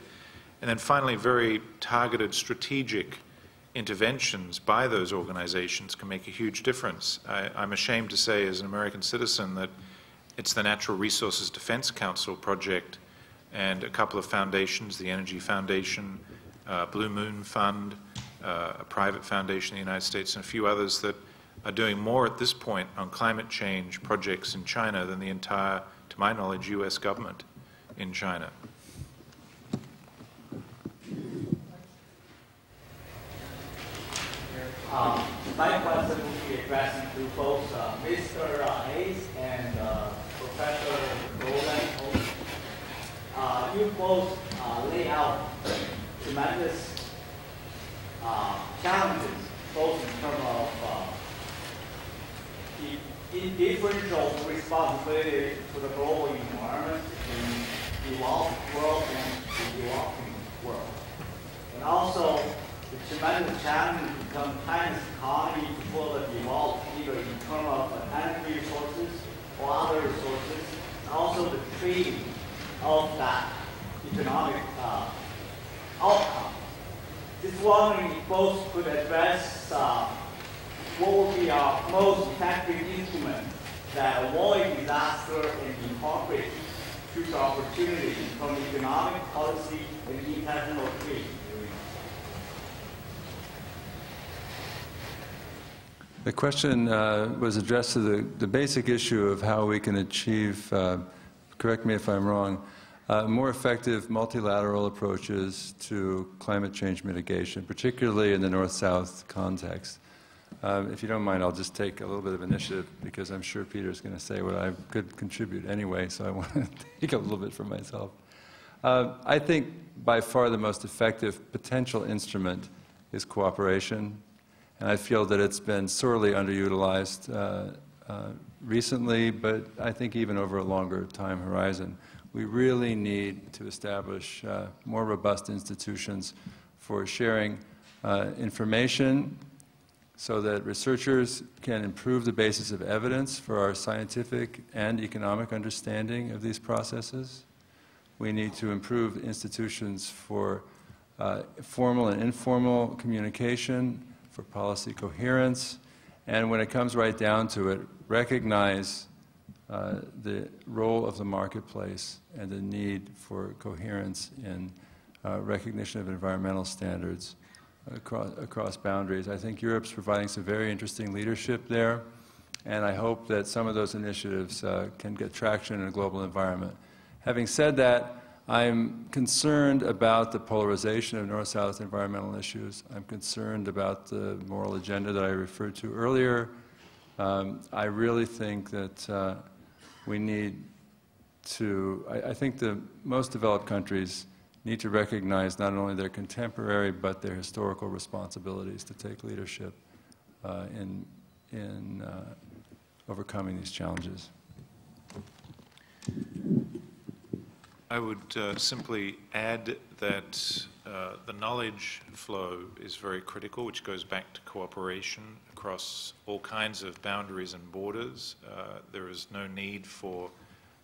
And then finally, very targeted strategic interventions by those organizations can make a huge difference. I'm ashamed to say as an American citizen that it's the Natural Resources Defense Council project and a couple of foundations, the Energy Foundation, Blue Moon Fund, a private foundation in the United States, and a few others that are doing more at this point on climate change projects in China than the entire, to my knowledge, U.S. government in China. My question will be addressed to both Mr. Hayes and Professor Roland-Holst. You both lay out tremendous challenges, both in terms of the differential responsibility to the global environment in the developed world and the developing world, and also the tremendous challenge to become China's economy to further develop, either in terms of energy resources or other resources, and also the trading of that economic outcome. Just wondering if both could address what would be our most effective instrument that avoid disaster and incorporate future opportunities from economic policy and international trade. The question was addressed to the basic issue of how we can achieve, correct me if I'm wrong, more effective multilateral approaches to climate change mitigation, particularly in the North-South context. If you don't mind, I'll just take a little bit of initiative because I'm sure Peter's going to say what I could contribute anyway, so I want to take a little bit for myself. I think by far the most effective potential instrument is cooperation, and I feel that it's been sorely underutilized recently, but I think even over a longer time horizon. We really need to establish more robust institutions for sharing information so that researchers can improve the basis of evidence for our scientific and economic understanding of these processes. We need to improve institutions for formal and informal communication, for policy coherence, and when it comes right down to it, recognize the role of the marketplace and the need for coherence in recognition of environmental standards across boundaries. I think Europe's providing some very interesting leadership there, and I hope that some of those initiatives can get traction in a global environment. Having said that, I'm concerned about the polarization of North-South environmental issues. I'm concerned about the moral agenda that I referred to earlier. I really think that we need to, I think the most developed countries need to recognize not only their contemporary but their historical responsibilities to take leadership in overcoming these challenges. I would simply add that the knowledge flow is very critical, which goes back to cooperation across all kinds of boundaries and borders. There is no need for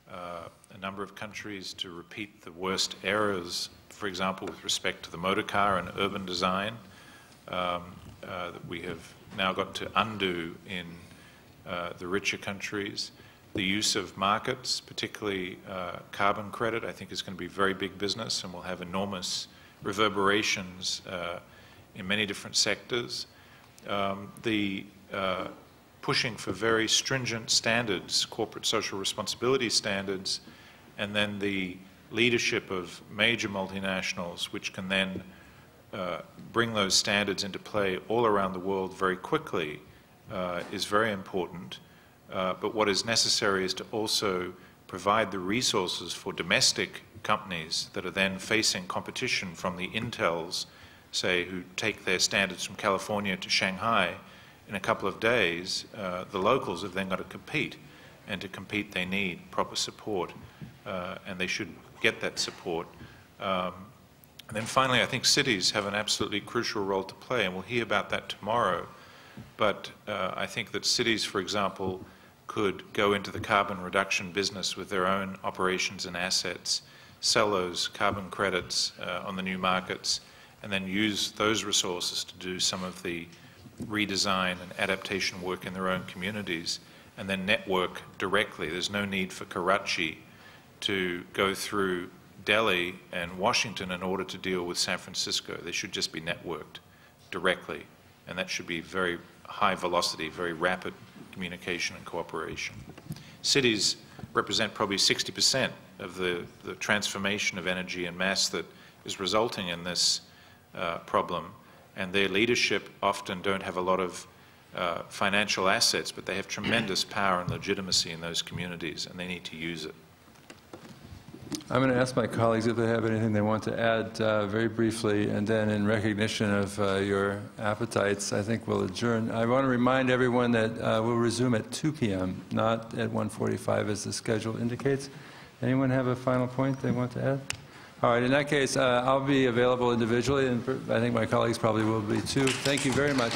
a number of countries to repeat the worst errors, for example, with respect to the motor car and urban design, that we have now got to undo in the richer countries. The use of markets, particularly carbon credit, I think is going to be very big business and will have enormous reverberations in many different sectors. The pushing for very stringent standards, corporate social responsibility standards, and then the leadership of major multinationals, which can then bring those standards into play all around the world very quickly, is very important. But what is necessary is to also provide the resources for domestic companies that are then facing competition from the Intels, say, who take their standards from California to Shanghai in a couple of days. The locals have then got to compete, and to compete they need proper support. and they should get that support. And then finally, I think cities have an absolutely crucial role to play, and we'll hear about that tomorrow. But I think that cities, for example, could go into the carbon reduction business with their own operations and assets, sell those carbon credits on the new markets, and then use those resources to do some of the redesign and adaptation work in their own communities, and then network directly. There's no need for Karachi to go through Delhi and Washington in order to deal with San Francisco. They should just be networked directly, and that should be very high velocity, very rapid communication and cooperation. Cities represent probably 60% of the transformation of energy and mass that is resulting in this problem, and their leadership often don't have a lot of financial assets, but they have tremendous power and legitimacy in those communities, and they need to use it. I'm going to ask my colleagues if they have anything they want to add very briefly, and then in recognition of your appetites, I think we'll adjourn. I want to remind everyone that we'll resume at 2 p.m., not at 1:45 as the schedule indicates. Anyone have a final point they want to add? All right, in that case, I'll be available individually, and I think my colleagues probably will be too. Thank you very much.